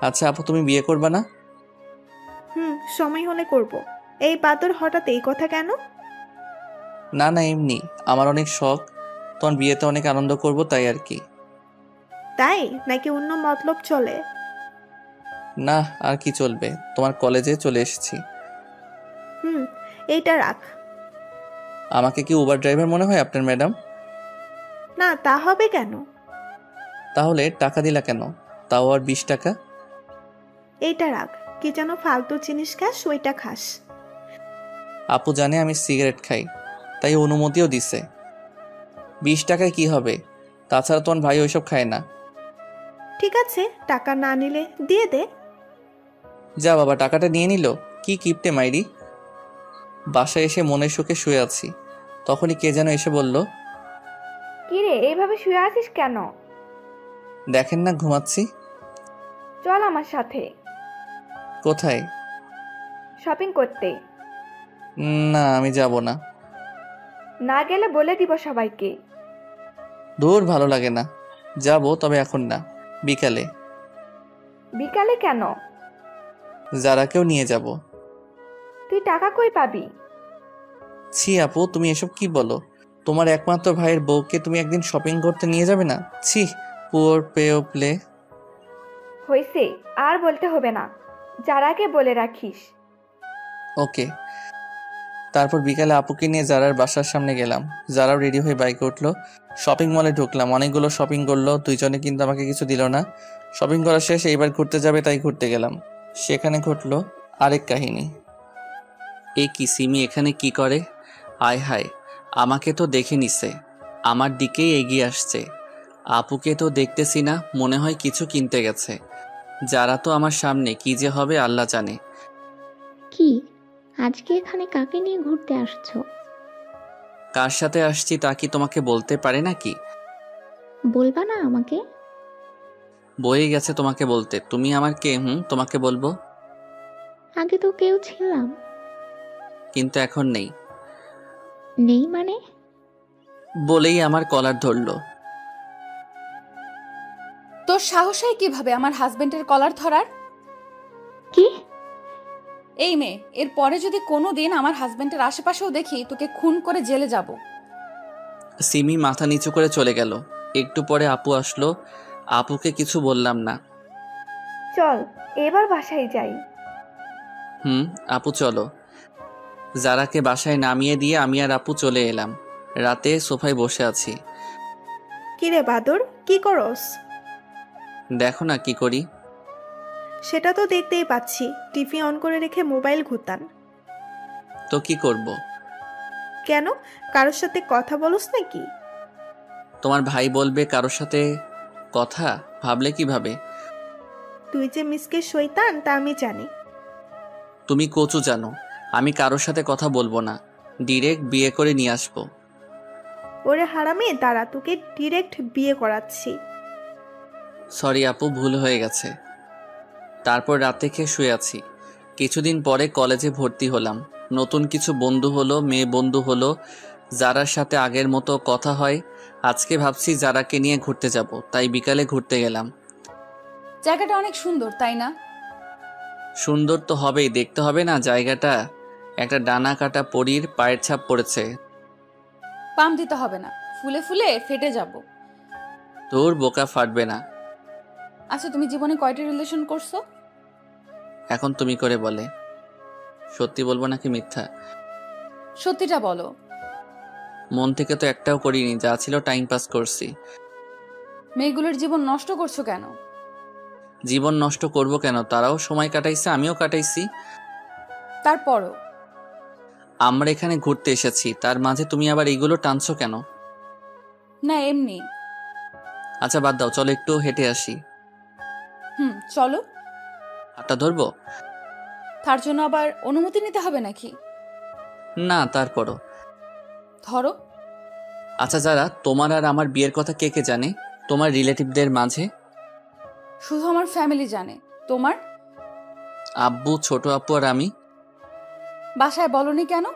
আচ্ছা আপু, তুমি বিয়ে করবা না? সময় হলে করব। এই বাদর হঠাৎ এই কথা কেন? না না, এমনি আমার অনেক শখ, তোমার বিয়েতে অনেক আনন্দ করব, তাই আর কি। তাই নাকি অন্য মতলব চলে? না, আর কি চলবে, তোমার কলেজে চলে এসেছি। এইটা রাখ। আমাকে কি উবার ড্রাইভার মনে হয় আপনার ম্যাডাম? না, তা হবে কেন? তাহলে টাকা দিলা কেন? তাও আর 20 টাকা। এইটা রাখ, কি যেন ফালতু জিনিস খাস, ওইটা খাস। আপু জানে আমি সিগারেট খাই, তাই অনুমতিও দিছে। 20 টাকায় কি হবে? তাছাড়া তোমার ভাই ওইসব খায় না। ঠিক আছে, টাকা না নিলে দিয়ে দে। যা বাবা, টাকাটা নিয়ে নিল। কি কিপটে মাইরি। বাসায় এসে মনের সুখে শুয়ে আছি, তখনই কে যেন এসে বলল, কিরে, এইভাবে শুয়ে আছিস কেন? দেখেন না ঘুমাচ্ছি। চল আমার সাথে। কোথায়? শপিং করতে। না, আমি যাব না। না গেলে বলে দিব সবাইকে। দূর, ভালো লাগে না। যাব, তবে এখন না, বিকালে। বিকালে কেন? যারাকেও নিয়ে যাব। তুই টাকা কই পাবি? ছি আপু, তুমি এসব কি বলো? তোমার একমাত্র ভাইয়ের বউকে তুমি একদিন শপিং করতে নিয়ে যাবে না? ছি, পুয়ার প্লে। হইছে, আর বলতে হবে না, যারাকে বলে রাখিস। ওকে। তারপর বিকালে আপুকে নিয়ে জারার বাসার সামনে গেলাম। যারাও রেডি হয়ে বাইকে উঠলো। শপিং মলে ঢুকলাম, অনেকগুলো শপিং করলো, দুইজনে কিন্তু আমাকে কিছু দিল না। শপিং করা শেষ, এইবার ঘুরতে যাবে, তাই ঘুরতে গেলাম। সেখানে ঘটলো আরেক কাহিনী। এ কি সিমি এখানে কি করে? আয় হায়, আমাকে তো দেখে নিছে, আমার দিকেই এগিয়ে আসছে। আপুকে তো দেখতেছি না, মনে হয় কিছু কিনতে গেছে। যারা তো আমার সামনে, কি যে হবে আল্লাহ জানে। কি আজকে এখানে কাকে নিয়ে ঘুরতে আসছো? কার সাথে আসছি তা কি তোমাকে বলতে পারে নাকি? বলবা না আমাকে? বয়ে গেছে তোমাকে বলতে, তুমি আমার কে? তোমাকে বলবো? আগে তো কেউ ছিলাম। কিন্তু এখন নেই। নেই মানে? বলেই আমার কলার ধরলো। তোর সাহস হয় কিভাবে আমার হাজবেন্ডের কলার ধরার? কি? এই মেয়ে, এর পরে যদি কোনো দিন আমার হাজবেন্ডের আশেপাশেও দেখি, তোকে খুন করে জেলে যাব। সিমি মাথা নিচু করে চলে গেল। একটু পরে আপু আসলো। আপুকে কিছু বললাম না। চল এবার বাসায় যাই। আপু চলো। যারাকে বাসায় নামিয়ে দিয়ে আমি আর আপু চলে এলাম। রাতে সোফায় বসে আছি। কিরে বাদর, কি করস? দেখো না কি করি। সেটা তো দেখতেই পাচ্ছি, টিভি অন করে রেখে মোবাইল ঘুরতান। তো কি করব? কেন, কারোর সাথে কথা বলস নাকি? তোমার ভাই বলবে কারোর সাথে কথা? ভাবলে কিভাবে? তুই যে মিসকে শয়তান তা আমি জানি। তুমি কচু জানো, আমি কারোর সাথে কথা বলবো না, ডিরেক্ট বিয়ে করে নিয়ে আসবো। ওরে হারামে, দাঁড়া, তোকে ডিরেক্ট বিয়ে করাচ্ছি। সরি আপু, ভুল হয়ে গেছে। তারপর রাতে খেয়ে শুয়ে আছি। কিছুদিন পরে কলেজে ভর্তি হলাম। নতুন কিছু বন্ধু হলো, মেয়ে বন্ধু হলো, যারার সাথে আগের মতো কথা হয়। আজকে ভাবছি যারাকে নিয়ে ঘুরতে যাব, তাই বিকালে ঘুরতে গেলাম। জায়গাটা অনেক সুন্দর, তাই না? সুন্দর তো হবেই, দেখতে হবে না জায়গাটা? একটা ডানা কাটা পরীর পায়ের ছাপ পড়েছে। পাম দিতে হবে না, ফুলে ফুলে ফেটে যাব। তোর বোকা ফাটবে না। আচ্ছা, তুমি জীবনে কয়টা রিলেশন করছো? এখন তুমি করে বলে। সত্যি বলবো নাকি মিথ্যা? সত্যিটা বলো। মন থেকে তো একটাও করিনি, যা ছিল টাইম পাস করছি। মেয়েগুলোর জীবন নষ্ট করছো কেন? জীবন নষ্ট করব কেন? তারাও সময় কাটাইছে, আমিও কাটাইছি। তারপরও আমরা এখানে ঘুরতে এসেছি, তার মাঝে তুমি আবার এইগুলো টানছো কেন? না, এমনি। আচ্ছা বাদ দাও, চলো একটু হেঁটে আসি। চলো। হাঁটা ধরবো? তার জন্য আবার অনুমতি নিতে হবে নাকি? না, তারপরও। ধরো। আচ্ছা, যারা তোমার আর আমার বিয়ের কথা কে কে জানে তোমার রিলেটিভদের মাঝে? শুধু আমার ফ্যামিলি জানে। তোমার? আব্বু, ছোট আপু আর আমি। বাসায় বলনি কেন?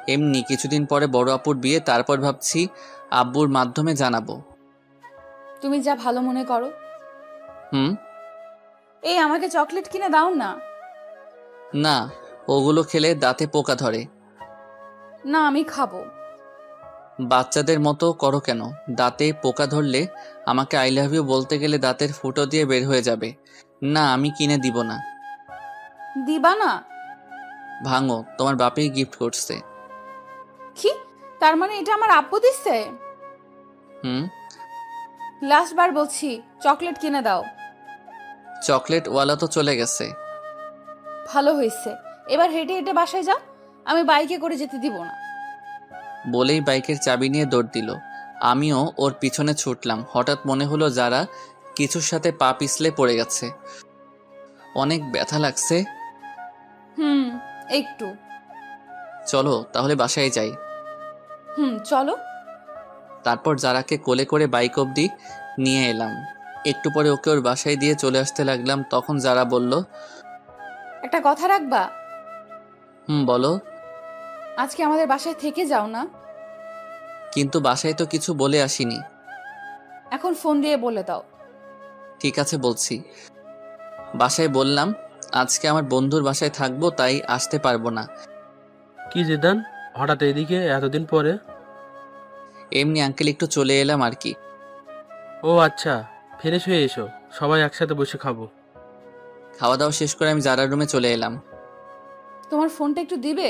এমনি, কিছুদিন পরে বড় আপুর বিয়ে, তারপর ভাবছি আব্বুর মাধ্যমে জানাবো। তুমি যা ভালো মনে করো। এই, আমাকে চকলেট কিনে দাও না। না, ওগুলো খেলে দাঁতে পোকা ধরে। না, আমি খাবো। বাচ্চাদের মতো করো কেন? দাঁতে পোকা ধরলে আমাকে আই লাভ ইউ বলতে গেলে দাঁতের ফুটো দিয়ে বের হয়ে যাবে। না, আমি কিনে দিব না। দিবা না? ভাঙো, তোমার বাপেই গিফট করছে। কি? তার মানে এটা আমার আব্বু দিচ্ছে? লাস্ট বার বলছি, চকলেট কিনে দাও। চকলেট ওয়ালা তো চলে গেছে। ভালো হয়েছে, এবার হেঁটে হেঁটে বাসায় যাও, আমি বাইকে করে যেতে দিব না। বলেই বাইকের চাবি নিয়ে দৌড় দিল। আমিও ওর পিছনে ছুটলাম। হঠাৎ মনে হলো যারা কিছুর সাথে পা পিছলে পড়ে গেছে। অনেক ব্যথা লাগছে। একটু। চলো তাহলে বাসায় যাই। চলো। তারপর যারাকে কোলে করে বাইক অবধি নিয়ে এলাম। একটু পরে ওকে ওর বাসায় দিয়ে চলে আসতে লাগলাম। তখন যারা বলল, একটা কথা রাখবা? বলো। আজকে আমাদের বাসায় থেকে যাও না। কিন্তু বাসায় তো কিছু বলে আসিনি। এখন ফোন দিয়ে বলে দাও। ঠিক আছে, বলছি। বাসায় বললাম আজকে আমার বন্ধুর বাসায় থাকবো, তাই আসতে পারবো না। কি জিদান, হঠাৎ এদিকে এতদিন পরে? এমনি আঙ্কেল, একটু চলে এলাম আর কি। ও আচ্ছা, ফ্রেশ হয়ে এসো, সবাই একসাথে বসে খাবো। খাওয়া দাওয়া শেষ করে আমি যারার রুমে চলে এলাম। তোমার ফোনটা একটু দিবে?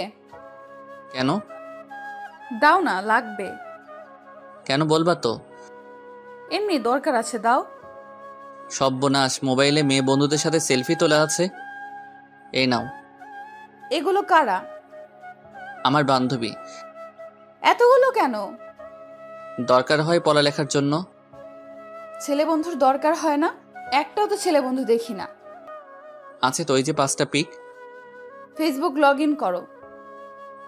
কেন? দাও না, লাগবে। কেন বলবা তো? এমনি দরকার আছে, দাও। সর্বনাশ, মোবাইলে মেয়ে বন্ধুদের সাথে সেলফি তোলা আছে। এই নাও। এগুলো কারা? আমার বান্ধবী। এতগুলো কেন? দরকার হয় পড়ালেখার জন্য। ছেলে বন্ধুর দরকার হয় না? একটাও তো ছেলে বন্ধু দেখি না। আছে তো, ওই যে 5টা পিক। ফেসবুক লগ ইন করো।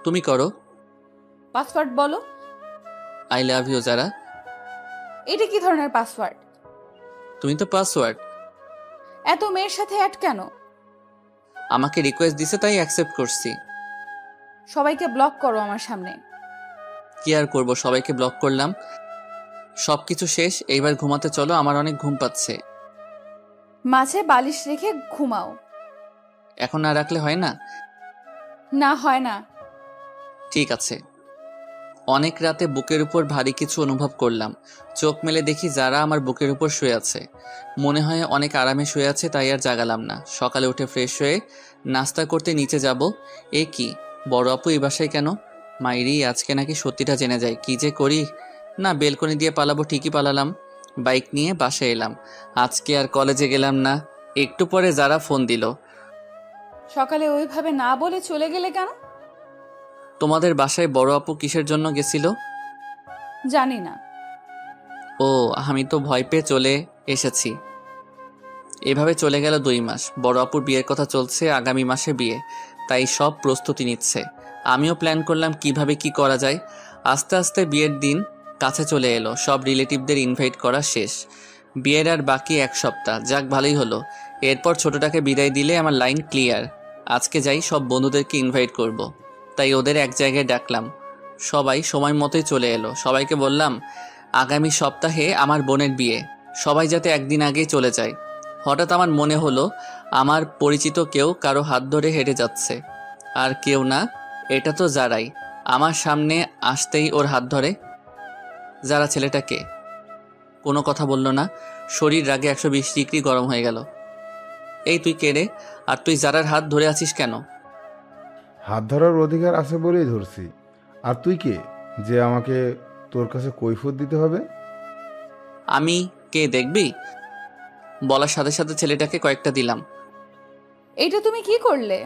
তুমি করো। পাসওয়ার্ড বলো। আই লাভ ইউ যারা। এটা কি ধরনের পাসওয়ার্ড? তুমি তো পাসওয়ার্ড। এত মেয়ের সাথে অ্যাড কেন? আমাকে রিকোয়েস্ট দিছে তাই অ্যাকসেপ্ট করছি। সবাইকে ব্লক করো আমার সামনে। কি আর করব, সবাইকে ব্লক করলাম। সবকিছু শেষ, এইবার ঘুমাতে চলো, আমার অনেক ঘুম পাচ্ছে। মাঝে বালিশ রেখে ঘুমাও। এখন না রাখলে হয় না? না, হয় না। ঠিক আছে। অনেক রাতে বুকের উপর ভারী কিছু অনুভব করলাম। চোখ মেলে দেখি যারা আমার বুকের উপর শুয়ে আছে। মনে হয় অনেক আরামে শুয়ে আছে, তাই আর জাগালাম না। সকালে উঠে ফ্রেশ হয়ে নাস্তা করতে নিচে যাব। এ কি, বড় আপু এই বাসায় কেন? মাইরি, আজকে নাকি সত্যিটা জেনে যায়। কি যে করি। না, বেলকনি দিয়ে পালাবো, ঠিকই পালালাম। বাইক নিয়ে বাসায় এলাম। আজকে আর কলেজে গেলাম না। একটু পরে যারা ফোন দিল। সকালে ওইভাবে না বলে চলে গেলে কেন? তোমাদের বাসায় বড় আপু কিসের জন্য গেছিল? জানি না। ও, আমি তো ভয় পেয়ে চলে এসেছি। এভাবে চলে গেল 2 মাস। বড় আপুর বিয়ের কথা চলছে, আগামী মাসে বিয়ে, তাই সব প্রস্তুতি নিচ্ছে। আমিও প্ল্যান করলাম কিভাবে কি করা যায়। আস্তে আস্তে বিয়ের দিন কাছে চলে এলো। সব রিলেটিভদের ইনভাইট করা শেষ। বিয়ের আর বাকি 1 সপ্তাহ। যাক, ভালোই হলো। এরপর ছোটটাকে বিদায় দিলে আমার লাইন ক্লিয়ার। আজকে যাই, সব বন্ধুদেরকে ইনভাইট করব। তাই ওদের এক জায়গায় ডাকলাম। সবাই সময় মতোই চলে এলো। সবাইকে বললাম আগামী সপ্তাহে আমার বোনের বিয়ে, সবাই যাতে একদিন আগেই চলে যায়। হঠাৎ আমার মনে হলো আমার পরিচিত কেউ কারো হাত ধরে হেঁটে যাচ্ছে। আর কেউ না, এটা তো যারাই। আমার সামনে আসতেই ওর হাত ধরে। যারা ছেলেটাকে কোনো কথা বলল না। শরীর রাগে 120 ডিগ্রি গরম হয়ে গেল। এই তুই কে রে? আর তুই যারার হাত ধরে আছিস কেন? হাত ধরার অধিকার আছে বলেই ধরছি। আর তুই কে যে আমাকে তোর কাছে কৈফিয়ত দিতে হবে? আমি কে দেখবি? বলার সাথে সাথে ছেলেটাকে কয়েকটা দিলাম। এইটা তুমি কি করলে?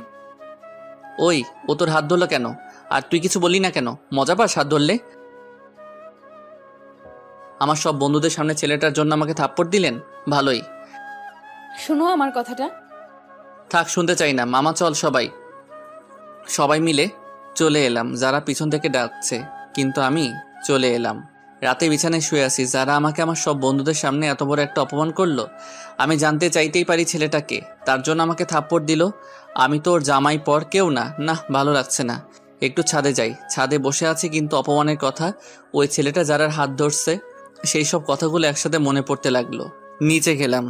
ওই, ও তোর হাত ধরলো কেন? আর তুই কিছু বললি না কেন? মজা পাস হাত ধরলে? আমার সব বন্ধুদের সামনে ছেলেটার জন্য আমাকে থাপ্পড় দিলেন? ভালোই। শোনো আমার কথাটা। থাক, শুনতে চাই না। মামা চল। সবাই মিলে চলে এলাম। যারা পিছন থেকে ডাকছে, কিন্তু আমি চলে এলাম। রাতে বিছানায় শুয়ে আছি। যারা আমাকে আমার সব বন্ধুদের সামনে এত বড় একটা অপমান করলো। আমি জানতে চাইতেই পারি ছেলেটাকে, তার জন্য আমাকে থাপ্পড় দিল। আমি তো ওর জামাই পর কেউ না। না, ভালো লাগছে না। একটু ছাদে যাই। ছাদে বসে আছি, কিন্তু অপমানের কথা, ওই ছেলেটা যারার হাত ধরছে, সেই সব কথাগুলো একসাথে মনে পড়তে লাগলো। নিচে গেলাম।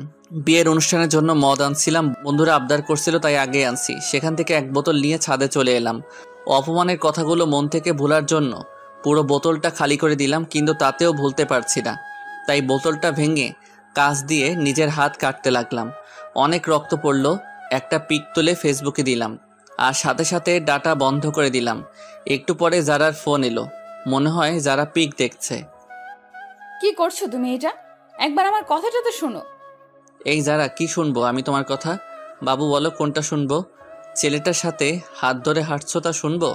বিয়ের অনুষ্ঠানের জন্য মদ আনছিলাম, বন্ধুরা আবদার করছিল তাই আগে আনছি। সেখান থেকে 1 বোতল নিয়ে ছাদে চলে এলাম। অপমানের কথাগুলো মন থেকে ভোলার জন্য পুরো বোতলটা খালি করে দিলাম, কিন্তু তাতেও ভুলতে পারছি না। তাই বোতলটা ভেঙে কাঁচ দিয়ে নিজের হাত কাটতে লাগলাম। অনেক রক্ত পড়ল। একটা পিক তুলে ফেসবুকে দিলাম, আর সাথে সাথে ডাটা বন্ধ করে দিলাম। একটু পরে যারার ফোন এলো। মনে হয় যারা পিক দেখছে। কি করছো তুমি এটা? একবার আমার কথাটা তো শোনো। এই যারা, কি শুনবো আমি তোমার কথা? বাবু বলো কোনটা শুনবো? ছেলেটার সাথে হাত ধরে হাঁটছো তা শুনবো?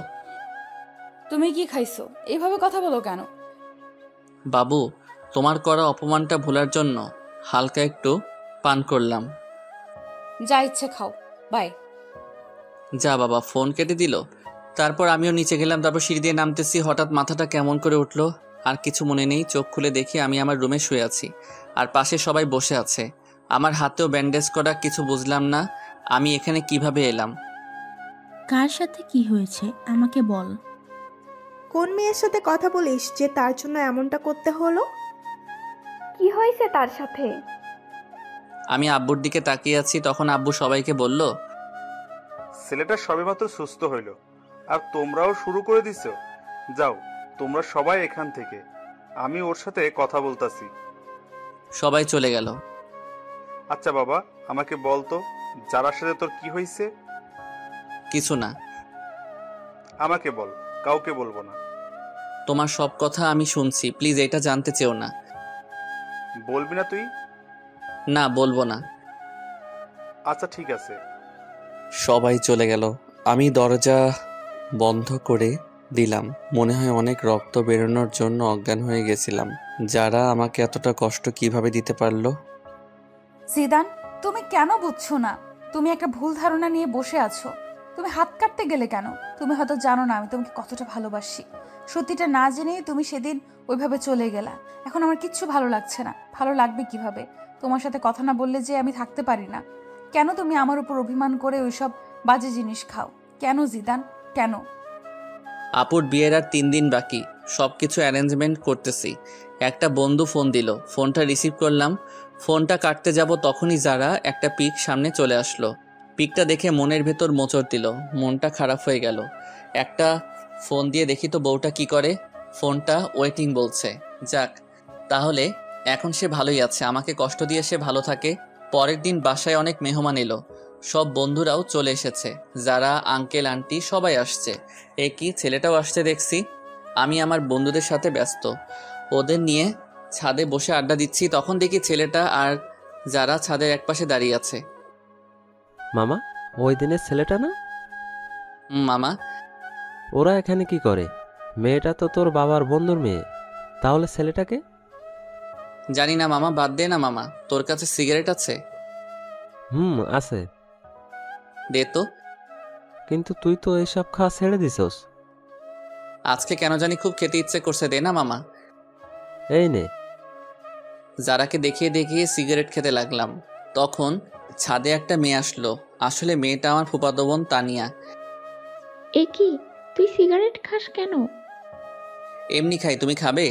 তুমি কি খাইছো? এইভাবে কথা বলো কেন? বাবু, তোমার করা অপমানটা ভোলার জন্য হালকা একটু পান করলাম। যা ইচ্ছে খাও, বাই। যা বাবা, ফোন কেটে দিল। তারপর আমিও নিচে গেলাম। তারপর সিঁড়ি দিয়ে নামতেছি, হঠাৎ মাথাটা কেমন করে উঠলো। আর কিছু মনে নেই। চোখ খুলে দেখি আমি আমার রুমে শুয়ে আছি, আর পাশে সবাই বসে আছে। আমার হাতেও ব্যান্ডেজ করা। কিছু বুঝলাম না আমি এখানে কিভাবে এলাম। কার সাথে কি হয়েছে আমাকে বল। কোন মেয়ের সাথে কথা বলিস যে তার জন্য এমনটা করতে হলো? কি হয়েছে তার সাথে? আমি আব্বুর দিকে তাকিয়ে আছি, তখন আব্বু সবাইকে বলল, ছেলেটা সবেমাত্র সুস্থ হইল, আর তোমরাও শুরু করে দিছো। যাও তোমরা সবাই এখান থেকে, আমি ওর সাথে কথা বলতাছি। সবাই চলে গেল। আচ্ছা বাবা, আমাকে বলতো যারার সাথে তোর কি হয়েছে? কিছু না। আমাকে বল, কাউকে বলবো না। তোমার সব কথা আমি শুনছি, প্লিজ এটা জানতে চেও না। বলবি না তুই? না, বলবো না। আচ্ছা ঠিক আছে। সবাই চলে গেল। আমি দরজা বন্ধ করে দিলাম। মনে হয় অনেক রক্ত বেরোনোর জন্য অজ্ঞান হয়ে গেছিলাম। যারা আমাকে এতটা কষ্ট কিভাবে দিতে পারলো? জিদান, তুমি কেন বুঝছো না? তুমি একটা ভুল ধারণা নিয়ে বসে আছো। তুমি হাত কাটতে গেলে কেন? তুমি হয়তো জানো না আমি তোমাকে কতটা ভালোবাসি। সত্যিটা না জেনেই তুমি সেদিন ওইভাবে চলে গেলা। এখন আমার কিচ্ছু ভালো লাগছে না। ভালো লাগবে কিভাবে? তোমার সাথে কথা না বললে যে আমি থাকতে পারি না। কেন তুমি আমার উপর অভিমান করে ওইসব বাজে জিনিস খাও? কেন জিদান, কেন? আপুর বিয়ের আর 3 দিন বাকি। সবকিছু অ্যারেঞ্জমেন্ট করতেছি। একটা বন্ধু ফোন দিল। ফোনটা রিসিভ করলাম। ফোনটা কাটতে যাব তখনই যারা একটা পিক সামনে চলে আসলো। পিকটা দেখে মনের ভেতর মোচড় দিল। মনটা খারাপ হয়ে গেল। একটা ফোন দিয়ে দেখি তো বউটা কি করে। ফোনটা ওয়েটিং বলছে। যাক, তাহলে এখন সে ভালোই আছে। আমাকে কষ্ট দিয়ে সে ভালো থাকে। পরের দিন বাসায় অনেক মেহমান এলো। সব বন্ধুরাও চলে এসেছে। যারা আঙ্কেল আন্টি সবাই আসছে। এ কি, ছেলেটাও আসছে দেখছি। আমি আমার বন্ধুদের সাথে ব্যস্ত। ওদের নিয়ে ছাদে বসে আড্ডা দিচ্ছি। তখন দেখি ছেলেটা আর যারা ছাদের একপাশে দাঁড়িয়ে আছে। মামা, ওই দিনের ছেলেটা না? মামা। ওরা এখানে কি করে? মেয়েটা তো তোর বাবার বন্ধুর মেয়ে। তাহলে ছেলেটাকে? জানি না মামা, বাদ দে না মামা। তোর কাছে সিগারেট আছে? আছে। দে তো। কিন্তু তুই তো এসব খাওয়া ছেড়ে দিছস। আজকে কেন জানি খুব খেতে ইচ্ছে করছে। দে না মামা। এই নে। যারাকে দেখিয়ে দেখিয়ে সিগারেট খেতে লাগলাম। তখন ছাদে একটা মেয়ে আসলো। আসলে মেয়েটা আমার ফুফাতো বোন তানিয়া। এ কি, তুই সিগারেট খাস কেন? এমনি খাই, তুমি খাবে?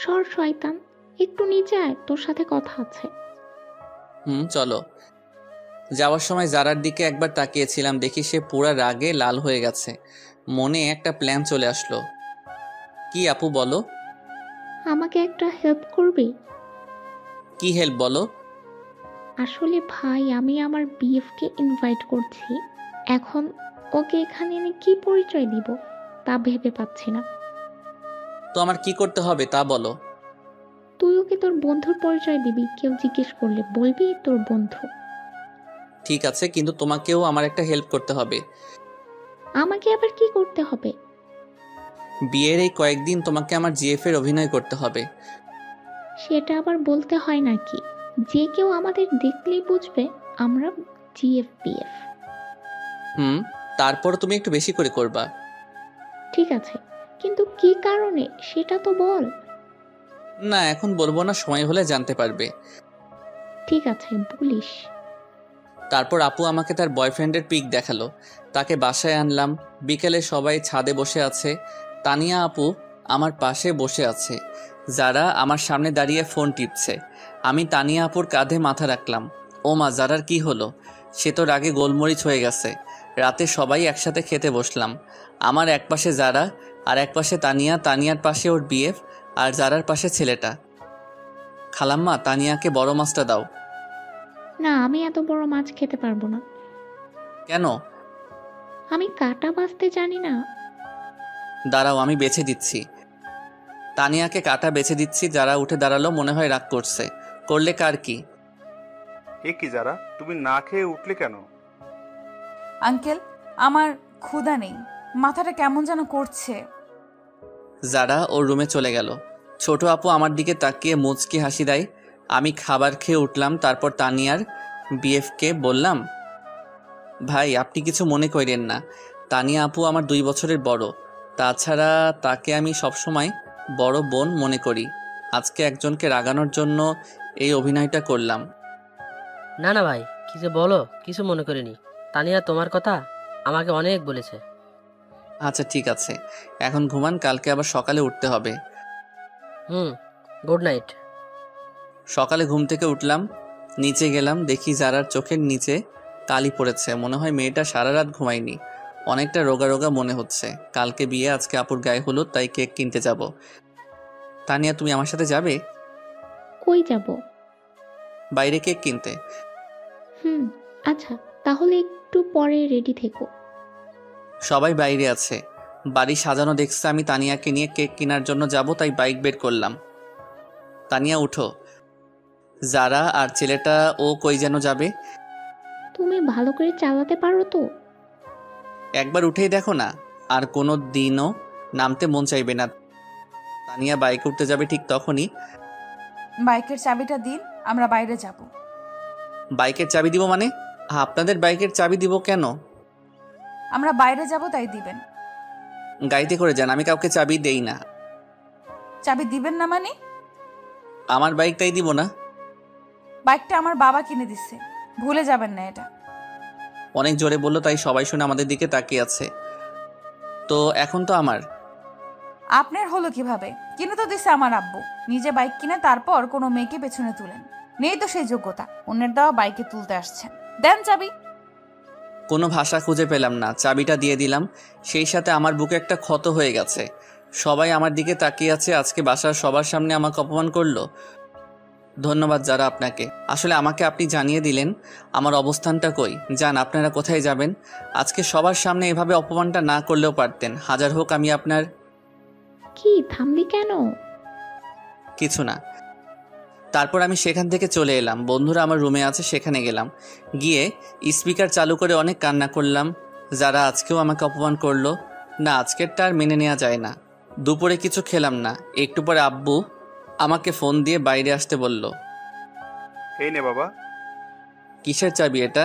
সর শয়তান, একটু নিচে আয়, তোর সাথে কথা আছে। চলো। যাওয়ার সময় জারার দিকে একবার তাকিয়েছিলাম। দেখি সে পুরা রাগে লাল হয়ে গেছে। মনে একটা প্ল্যান চলে আসলো। কি আপু, বলো। আমাকে একটা হেল্প করবি? কি হেল্প বলো? আসলে ভাই, আমি আমার বিএফকে ইনভাইট করছি। এখন ওকে এখানে এনে কি পরিচয় দিব তা ভেবে পাচ্ছি না। তো আমার কি করতে হবে তা বলো। তুই ওকে তোর বন্ধুর পরিচয় দিবি। কেউ জিজ্ঞেস করলে বলবি তোর বন্ধু। ঠিক আছে, কিন্তু তোমাকেও আমার একটা হেল্প করতে হবে। আমাকে আবার কি করতে হবে? বিয়ের এই কয়েকদিন তোমাকে আমার জিএফ এর অভিনয় করতে হবে। সেটা আবার বলতে হয় নাকি? যে কেউ আমাদের দেখলেই বুঝবে আমরা জিএফবিএফ। তারপর তুমি একটু বেশি করে করবা। ঠিক আছে, কিন্তু কি কারণে সেটা তো বল। না, এখন বলবো না, সময় হলে জানতে পারবে। ঠিক আছে, বলিস। তারপর আপু আমাকে তার বয়ফ্রেন্ডের পিক দেখালো। তাকে বাসায় আনলাম। বিকেলে সবাই ছাদে বসে আছে। তানিয়া আপু আমার পাশে বসে আছে। যারা আমার সামনে দাঁড়িয়ে ফোন টিপছে। আমি তানিয়া আপুর কাঁধে মাথা রাখলাম। ও মা, যারার কি হলো? সে তো রাগে গোলমরিচ হয়ে গেছে। রাতে সবাই একসাথে খেতে বসলাম। আমার এক পাশে যারা, আর এক পাশে তানিয়া, তানিয়ার পাশে ওর বিএফ, আর যারার পাশে ছেলেটা। খালাম্মা, তানিয়াকে বড় মাছটা দাও। না, আমি এত বড় মাছ খেতে পারবো না। কেন? আমি কাটা বাছতে জানি না। দাঁড়াও, আমি বেছে দিচ্ছি। তানিয়াকে কাটা বেছে দিচ্ছি। যারা উঠে দাঁড়ালো, মনে হয় রাগ করছে। করলে কার কি? এ কি যারা, তুমি না খেয়ে উঠলে কেন? আঙ্কেল, আমার ক্ষুধা নেই, মাথাটা কেমন যেন করছে। যারা ওর রুমে চলে গেল। ছোট আপু আমার দিকে তাকিয়ে মুচকি হাসি দেয়। আমি খাবার খেয়ে উঠলাম। তারপর তানিয়ার বিএফকে বললাম, ভাই আপনি কিছু মনে করেন না। তানিয়া আপু আমার 2 বছরের বড়। তাছাড়া তাকে আমি সবসময় বড় বোন মনে করি। আজকে একজনকে রাগানোর জন্য এই অভিনয়টা করলাম। না না ভাই, কি যে বলো, কিছু মনে করিনি। তানিয়া তোমার কথা আমাকে অনেক বলেছে। আচ্ছা ঠিক আছে, এখন ঘুমান, কালকে আবার সকালে উঠতে হবে। Good night. সকালে ঘুম থেকে উঠলাম, নিচে গেলাম। দেখি যারার চোখের নিচে কালি পড়েছে। মনে হয় মেয়েটা সারা রাত ঘুমায়নি। অনেকটা রোগা রোগা মনে হচ্ছে। কালকে বিয়ে, আজকে আপুর গায়ে হলুদ, তাই কেক কিনতে যাব। তানিয়া, তুমি আমার সাথে যাবে? কই যাব? বাইরে কেক কিনতে। আচ্ছা, তাহলে একটু পরে রেডি থেকো। সবাই বাইরে আছে, বাড়ি সাজানো দেখছে। আমি তানিয়াকে নিয়ে কেক কেনার জন্য যাব, তাই বাইক বের করলাম। তানিয়া উঠো। যারা আর ছেলেটা ও কই যেন যাবে। তুমি ভালো করে চালাতে পারো তো? একবার উঠেই দেখো না, আর কোনো দিনও নামতে মন চাইবে না। তানিয়া বাইকে উঠতে যাবে ঠিক তখনই, বাইকের চাবিটা দিন, আমরা বাইরে যাব। বাইকের চাবি দিব মানে? আপনাদের বাইকের চাবি দিব কেন? আমরা বাইরে যাব তাই দিবেন। গাড়িতে করে যান, আমি কাউকে চাবি দেই না। চাবি দিবেন না মানে? আমার বাইকটাই দিব না। বাইকটা আমার বাবা কিনে দিচ্ছে, ভুলে যাবেন না এটা। অনেক জোরে বললো, তাই সবাই শুনে আমাদের দিকে তাকিয়ে আছে। তো এখন তো আমার। আপনার হলো কিভাবে? কিনে তো দিছে আমার আব্বু। নিজে বাইক কিনে তারপর কোনো মেয়েকে পেছনে তুলেন, নেই তো সেই যোগ্যতা। অন্যের দেওয়া বাইকে তুলতে আসছেন। দেন চাবি। কোনো ভাষা খুঁজে পেলাম না, চাবিটা দিয়ে দিলাম। সেই সাথে আমার বুকে একটা ক্ষত হয়ে গেছে। সবাই আমার দিকে তাকিয়ে আছে। আজকে বাসার সবার সামনে আমাকে অপমান করলো। ধন্যবাদ যারা আপনাকে। আসলে আমাকে আপনি জানিয়ে দিলেন আমার অবস্থানটা কই। যান, আপনারা কোথায় যাবেন? আজকে সবার সামনে এভাবে অপমানটা না করলেও পারতেন। হাজার হোক আমি আপনার। কি থামলি কেন? কিছু না। তারপর আমি সেখান থেকে চলে এলাম। বন্ধুরা আমার রুমে আছে, সেখানে গেলাম। গিয়ে স্পিকার চালু করে অনেক কান্না করলাম। যারা আজকেও আমাকে অপমান করলো, না আজকেরটা আর মেনে নেওয়া যায় না। দুপুরে কিছু খেলাম না। একটু পরে আব্বু আমাকে ফোন দিয়ে বাইরে আসতে বলল। এই নে বাবা, কিসের চাবি এটা?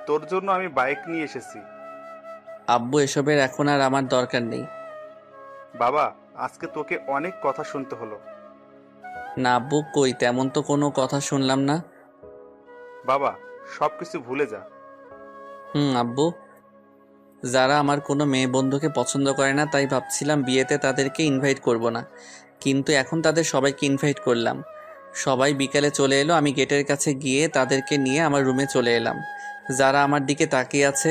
তোর জন্য আমি বাইক নিয়ে এসেছি। আব্বু, এসবের এখন আর আমার দরকার নেই। বাবা, আজকে তোকে অনেক কথা শুনতে হলো। না আব্বু, কই তেমন তো কোনো কথা শুনলাম না। বাবা, সবকিছু ভুলে যা। আব্বু, যারা আমার কোনো মেয়ে বন্ধুকে পছন্দ করে না, তাই ভাবছিলাম বিয়েতে তাদেরকে ইনভাইট করব না, কিন্তু এখন তাদের সবাইকে ইনভাইট করলাম। সবাই বিকালে চলে এলো। আমি গেটের কাছে গিয়ে তাদেরকে নিয়ে আমার রুমে চলে এলাম। যারা আমার দিকে তাকিয়ে আছে,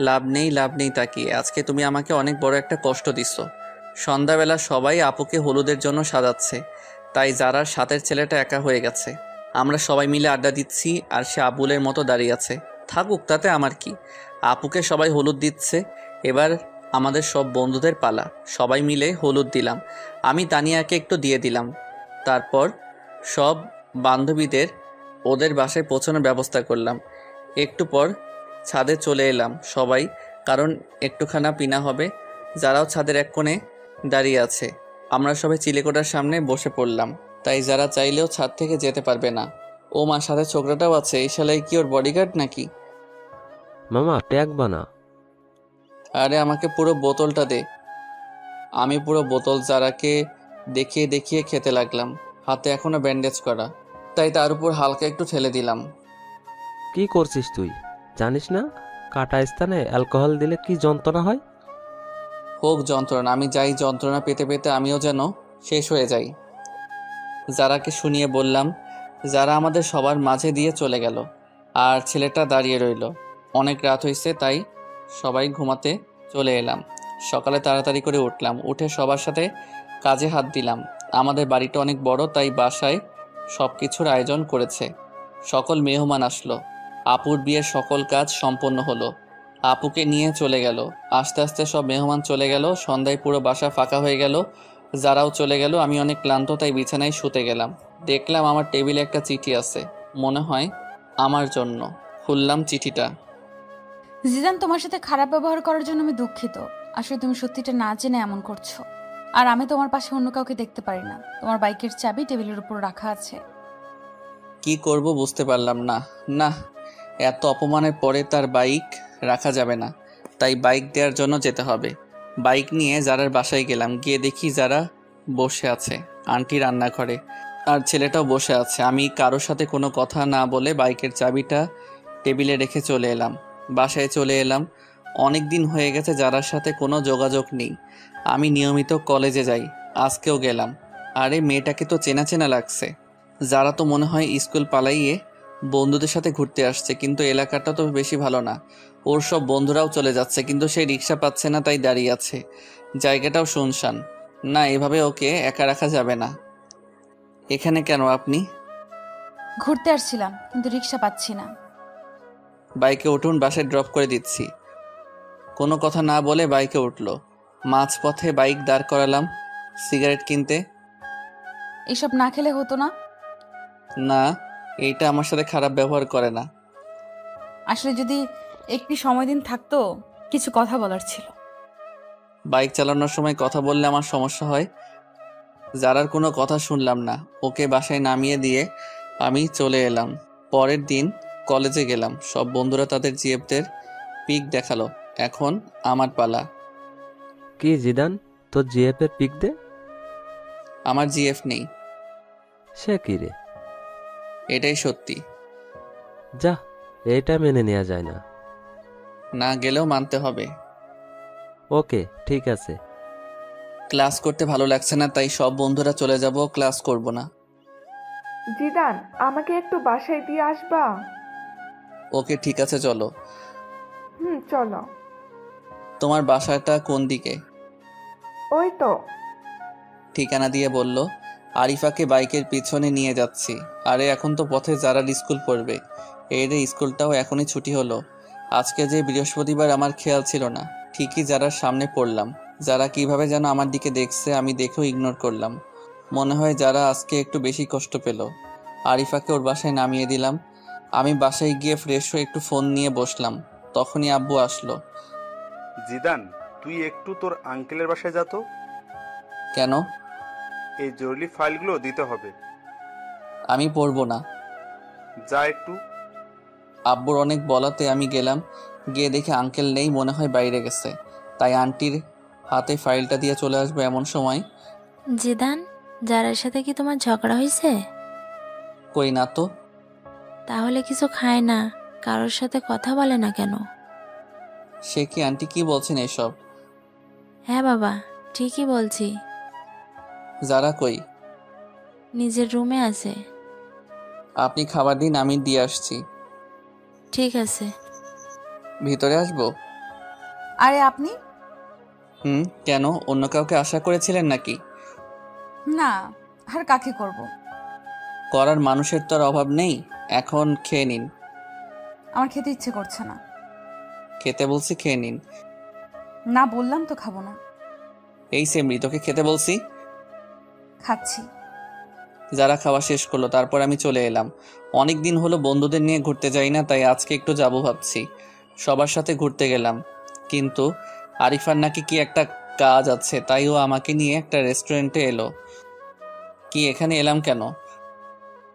লাভ নেই তাকিয়ে। আজকে তুমি আমাকে অনেক বড় একটা কষ্ট দিচ্ছ। সন্ধ্যাবেলা সবাই আপুকে হলুদের জন্য সাজাচ্ছে, তাই যারার সাথের ছেলেটা একা হয়ে গেছে। আমরা সবাই মিলে আড্ডা দিচ্ছি, আর সে আবুলের মতো দাঁড়িয়ে আছে। থাকুক, তাতে আমার কি। আপুকে সবাই হলুদ দিচ্ছে। এবার আমাদের সব বন্ধুদের পালা। সবাই মিলে হলুদ দিলাম। আমি তানিয়াকে একটু দিয়ে দিলাম। তারপর সব বান্ধবীদের ওদের বাসায় পৌঁছানোর ব্যবস্থা করলাম। একটু পর ছাদে চলে এলাম সবাই, কারণ একটুখানা পিনা হবে। যারাও ছাদের এক কোণে দাঁড়িয়ে আছে। আমরা সবাই চিলেকোঠার সামনে বসে পড়লাম, তাই যারা চাইলেও ছাদ থেকে যেতে পারবে না। ও মা, সাথে ছোকরাটাও আছে। এই শালাই কি ওর বডিগার্ড নাকি? মামা প্যাক বানা। আরে আমাকে পুরো বোতলটা দে। আমি পুরো বোতল যারাকে দেখিয়ে দেখিয়ে খেতে লাগলাম। হাতে এখনো ব্যান্ডেজ করা, তাই তার উপর হালকা একটু ঠেলে দিলাম। কি করছিস তুই? জানিস না কাটা স্থানে অ্যালকোহল দিলে কি যন্ত্রণা হয়? হোক যন্ত্রণা, আমি যাই যন্ত্রণা পেতে পেতে আমিও যেন শেষ হয়ে যাই। যারাকে শুনিয়ে বললাম। যারা আমাদের সবার মাঝে দিয়ে চলে গেল, আর ছেলেটা দাঁড়িয়ে রইল। অনেক রাত হয়েছে, তাই সবাই ঘুমাতে চলে এলাম। সকালে তাড়াতাড়ি করে উঠলাম, উঠে সবার সাথে কাজে হাত দিলাম। আমাদের বাড়িটা অনেক বড়, তাই বাসায় সব কিছুর আয়োজন করেছে। সকল মেহমান আসলো। আপুর বিয়ের সকল কাজ সম্পন্ন হলো। আপুকে নিয়ে চলে গেল। আস্তে আস্তে সব মেহমান চলে গেল। সন্ধ্যায় পুরো বাসা ফাঁকা হয়ে গেল। যারাও চলে গেল। আমি অনেক ক্লান্ত, তাই বিছানায় শুতে গেলাম। দেখলাম আমার টেবিলে একটা চিঠি আছে, মনে হয় আমার জন্য। খুললাম চিঠিটা। জিদান, তোমার সাথে খারাপ ব্যবহার করার জন্য আমি দুঃখিত। আসলে তুমি সত্যিটা না জেনে এমন করছো। আর আমি তোমার পাশে অন্য কাউকে দেখতে পারি না। তোমার বাইকের চাবি টেবিলের উপর রাখা আছে। কি করব বুঝতে পারলাম না। না, এত অপমানের পরে তার বাইক রাখা যাবে না, তাই বাইক দেওয়ার জন্য যেতে হবে। বাইক নিয়ে যারার বাসায় গেলাম। গিয়ে দেখি যারা বসে আছে আন্টি রান্নাঘরে, আর ছেলেটাও বসে আছে। আমি কারোর সাথে কোনো কথা না বলে বাইকের চাবিটা টেবিলে রেখে চলে এলাম। বাসায় চলে এলাম। অনেক দিন হয়ে গেছে যারার সাথে কোনো যোগাযোগ নেই। আমি নিয়মিত কলেজে যাই, আজকেও গেলাম। আরে মেয়েটাকে তো চেনা চেনা লাগছে। যারা তো মনে হয় স্কুল পালাইয়ে বন্ধুদের সাথে ঘুরতে আসছে, কিন্তু এলাকাটা তো বেশি ভালো না। ওর সব বন্ধুরাও চলে যাচ্ছে, কিন্তু সে রিক্সা পাচ্ছে না, তাই দাঁড়িয়ে আছে। জায়গাটাও শুনশান। না, এভাবে ওকে একা রাখা যাবে না। এখানে কেন আপনি? ঘুরতে আসছিলাম, কিন্তু রিক্সা পাচ্ছি না। বাইকে উঠুন, বাসায় ড্রপ করে দিচ্ছি। কোনো কথা না বলে বাইকে উঠলো। মাঝপথে বাইক দাঁড় করালাম সিগারেট কিনতে। এসব না খেলে হতো না? না, এইটা আমার সাথে খারাপ ব্যবহার করে না। আসলে যদি একটু সময় দিন থাকতো, কিছু কথা বলার ছিল। বাইক চালানোর সময় কথা বললে আমার সমস্যা হয়। যারার কোনো কথা শুনলাম না, ওকে বাসায় নামিয়ে দিয়ে আমি চলে এলাম। পরের দিন কলেজে গেলাম। সব বন্ধুরা তাদের জিএফদের পিক দেখালো। এখন আমার পালা। কি জিদান, তোর জিএফ এর পিক দে। আমার জিএফ নেই। সে কি রে? এটাই সত্যি। যা, এটা মেনে নেওয়া যায় না। না গেলেও মানতে হবে। ওকে, ঠিক আছে। ক্লাস করতে ভালো লাগছে না, তাই সব বন্ধুরা চলে যাব, ক্লাস করব না। জিদান, আমাকে একটু বাসায় দিয়ে আসবা? ওকে, ঠিক আছে, চলো। চলো। তোমার বাসাটা কোন দিকে? ওই তো। ঠিকানা দিয়ে বলল। আরিফাকে বাইকের পিছনে নিয়ে যাচ্ছি। আরে এখন তো পথে যারা স্কুল পড়বে। এর স্কুলটাও এখনই ছুটি হলো। আজকে যে বৃহস্পতিবার আমার খেয়াল ছিল না। ঠিকই যারা সামনে পড়লাম। যারা কিভাবে যেন আমার দিকে দেখছে, আমি দেখেও ইগনোর করলাম। মনে হয় যারা আজকে একটু বেশি কষ্ট পেল। আরিফাকে ওর বাসায় নামিয়ে দিলাম। আমি বাসায় গিয়ে ফ্রেশ হয়ে একটু ফোন নিয়ে বসলাম। তখনই আব্বু আসলো। জিদান, তুই একটু তোর আঙ্কেলের বাসায় যা তো। কেন? এই জরুরি ফাইলগুলো দিতে হবে। আমি পড়বো না। যা একটু। আব্বুর অনেক বলাতে আমি গেলাম। গিয়ে দেখে আঙ্কেল নেই, মনে হয় বাইরে গেছে। তাই আন্টির হাতে ফাইলটা দিয়ে চলে আসবো এমন সময়। জিদান, যারার সাথে কি তোমার ঝগড়া হয়েছে? কই না তো। তাহলে কিছু খায় না, কারোর সাথে কথা বলে না কেন? সে কি আন্টি, কি বলছেন এসব? হ্যাঁ বাবা, ঠিকই বলছি। যারা কই? নিজের রুমে আছে। আপনি খাবার দিন, আমি দিয়ে আসছি। ঠিক আছে। ভিতরে আসবো? আরে আপনি? কেন, অন্য কাউকে আশা করেছিলেন নাকি? না, আর কাকে করব? করার মানুষের তো আর অভাব নেই। এখন খেয়ে নিন। আমার খেতে ইচ্ছে করছে না। খেতে বলছি, খেয়ে নিন। না বললাম তো খাবো না। এই সেমরি, তোকে খেতে বলছি। খাচ্ছি। যারা খাওয়া শেষ করলো, তারপর আমি চলে এলাম। অনেক দিন হলো বন্ধুদের নিয়ে ঘুরতে যাই না, তাই আজকে একটু যাবো ভাবছি। সবার সাথে ঘুরতে গেলাম, কিন্তু আরিফার নাকি কি একটা কাজ আছে, তাই ও আমাকে নিয়ে একটা রেস্টুরেন্টে এলো। কি এখানে এলাম কেন?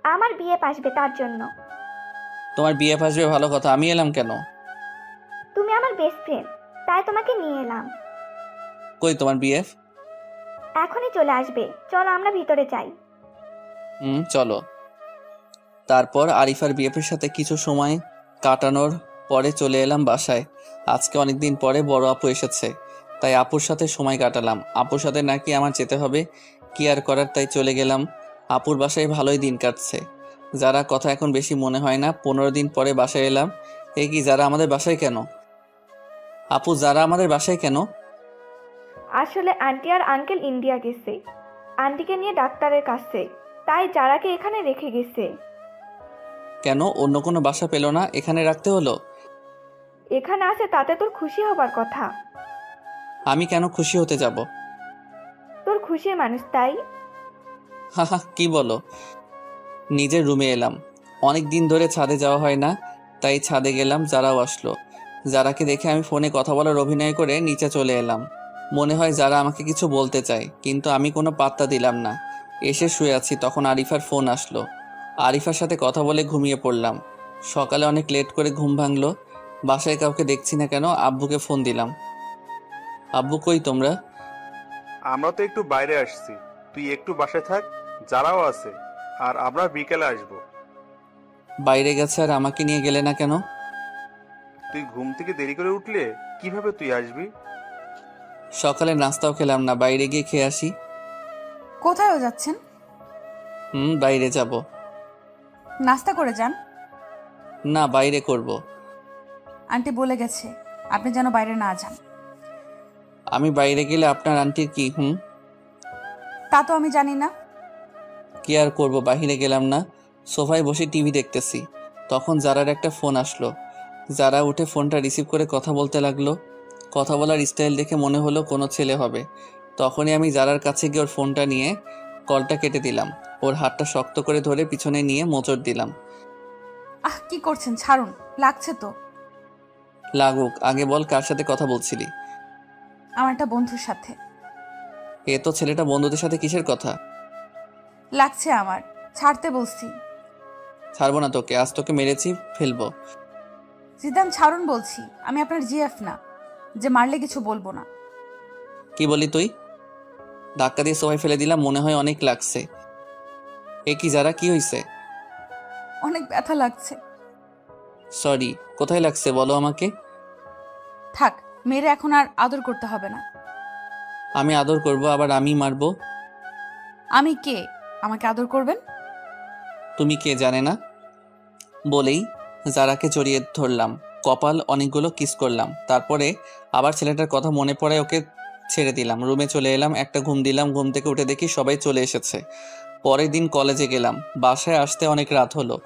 আমার বিয়ে আসবে তার জন্য। তোমার বিয়ে আসবে ভালো কথা, আমি এলাম কেন? তুমি আমার বেস্ট ফ্রেন্ড, তাই তোমাকে নিয়ে এলাম। কই তোমার বিএফ? এখনই চলে আসবে, চলো আমরা ভিতরে যাই। চলো। তারপর আরিফার বিএফের সাথে কিছু সময় কাটানোর পরে চলে এলাম বাসায়। আজকে অনেকদিন পরে বড় আপু এসেছে, তাই আপুর সাথে সময় কাটালাম। আপুর সাথে নাকি আমার যেতে হবে, কি আর করার, তাই চলে গেলাম। আপুর বাসায় ভালোই দিন কাটছে। যারা কথা এখন বেশি মনে হয় না। 15 দিন পরে বাসায় এলাম। এই কি, যারা আমাদের বাসায় কেন? আপু, যারা আমাদের বাসায় কেন? আসলে আন্টি আর আঙ্কেল ইন্ডিয়া গেছে, আন্টিকে নিয়ে ডাক্তারের কাছে, তাই যারাকে এখানে রেখে গেছে। কেন, অন্য কোনো বাসা পেল না, এখানে রাখতে হলো? এখানে আছে তাতে তোর খুশি হবার কথা। আমি কেন খুশি হতে যাব? তোর খুশির মানুষ তাই। হা, কি বলো? নিজের রুমে এলাম। অনেক দিন ধরে ছাদে যাওয়া হয় না, তাই ছাদে গেলাম। যারাও আসলো। যারাকে দেখে আমি ফোনে কথা বলার অভিনয় করে নিচে চলে এলাম। মনে হয় যারা আমাকে কিছু বলতে চায়, কিন্তু আমি কোনো পাত্তা দিলাম না। এসে শুয়ে আছি, তখন আরিফার ফোন আসলো। আরিফার সাথে কথা বলে ঘুমিয়ে পড়লাম। সকালে অনেক লেট করে ঘুম ভাঙলো। বাসায় কাউকে দেখছি না কেন, আব্বুকে ফোন দিলাম। আব্বু, কই তোমরা? আমরা তো একটু বাইরে আসছি, তুই একটু বাসায় থাক, যারাও আছে, আর আমরা বিকেলে আসবো। বাইরে গেছে আর আমাকে নিয়ে গেলে না কেন? তুই ঘুম থেকে দেরি করে উঠলে কিভাবে তুই আসবি? সকালে নাস্তাও খেলাম না, বাইরে গিয়ে খেয়ে আসি। কোথায় যাচ্ছেন? বাইরে যাব। নাস্তা করে যান। না, বাইরে করব। আন্টি বলে গেছে আপনি যেন বাইরে না যান। আমি বাইরে গেলে আপনার আন্টির কি? তা তো আমি জানি না। কি আর করব, বাইরে গেলাম না, সোফায় বসে টিভি দেখতেছি। তখন জারার একটা ফোন আসলো। যারা উঠে ফোনটা রিসিভ করে কথা বলতে লাগলো। কথা বলার স্টাইল দেখে মনে হলো কোনো ছেলে হবে। তখনই আমি জারার কাছে গিয়ে ওর ফোনটা নিয়ে কলটা কেটে দিলাম। ওর হাতটা শক্ত করে ধরে পিছনে নিয়ে মোচড় দিলাম। কি করছেন? ছাড়ুন, লাগছে তো। লাগুক, আগে বল কার সাথে কথা বলছিলি? আমার একটা বন্ধুর সাথে। এ তো ছেলেটা বন্ধুদের সাথে কিসের কথা? লাগছে আমার, ছাড়তে বলছি। ছাড়বো না তোকে, আজ তোকে মেরেছি ফেলবো। জিদান ছাড়ুন বলছি, আমি আপনার জিএফ না যে মারলে কিছু বলবো না। কি বলি তুই? ধাক্কা দিয়ে সবাই ফেলে দিলাম, মনে হয় অনেক লাগছে। এ কি যারা, কি হয়েছে? অনেক ব্যথা লাগছে। সরি, কোথায় লাগছে বলো আমাকে। থাক, মেরে এখন আর আদর করতে হবে না। আমি আদর করব, আবার আমি মারবো? আমি কে আমাকে আদর করবেন? তুমি কে জানে না? বলেই যারাকে জড়িয়ে ধরলাম, কপাল অনেকগুলো কিস করলাম। তারপরে আবার ছেলেটার কথা মনে পড়ে ওকে ছেড়ে দিলাম। রুমে চলে এলাম, একটা ঘুম দিলাম। ঘুম থেকে উঠে দেখি সবাই চলে এসেছে। পরের দিন কলেজে গেলাম। বাসায় আসতে অনেক রাত হলো,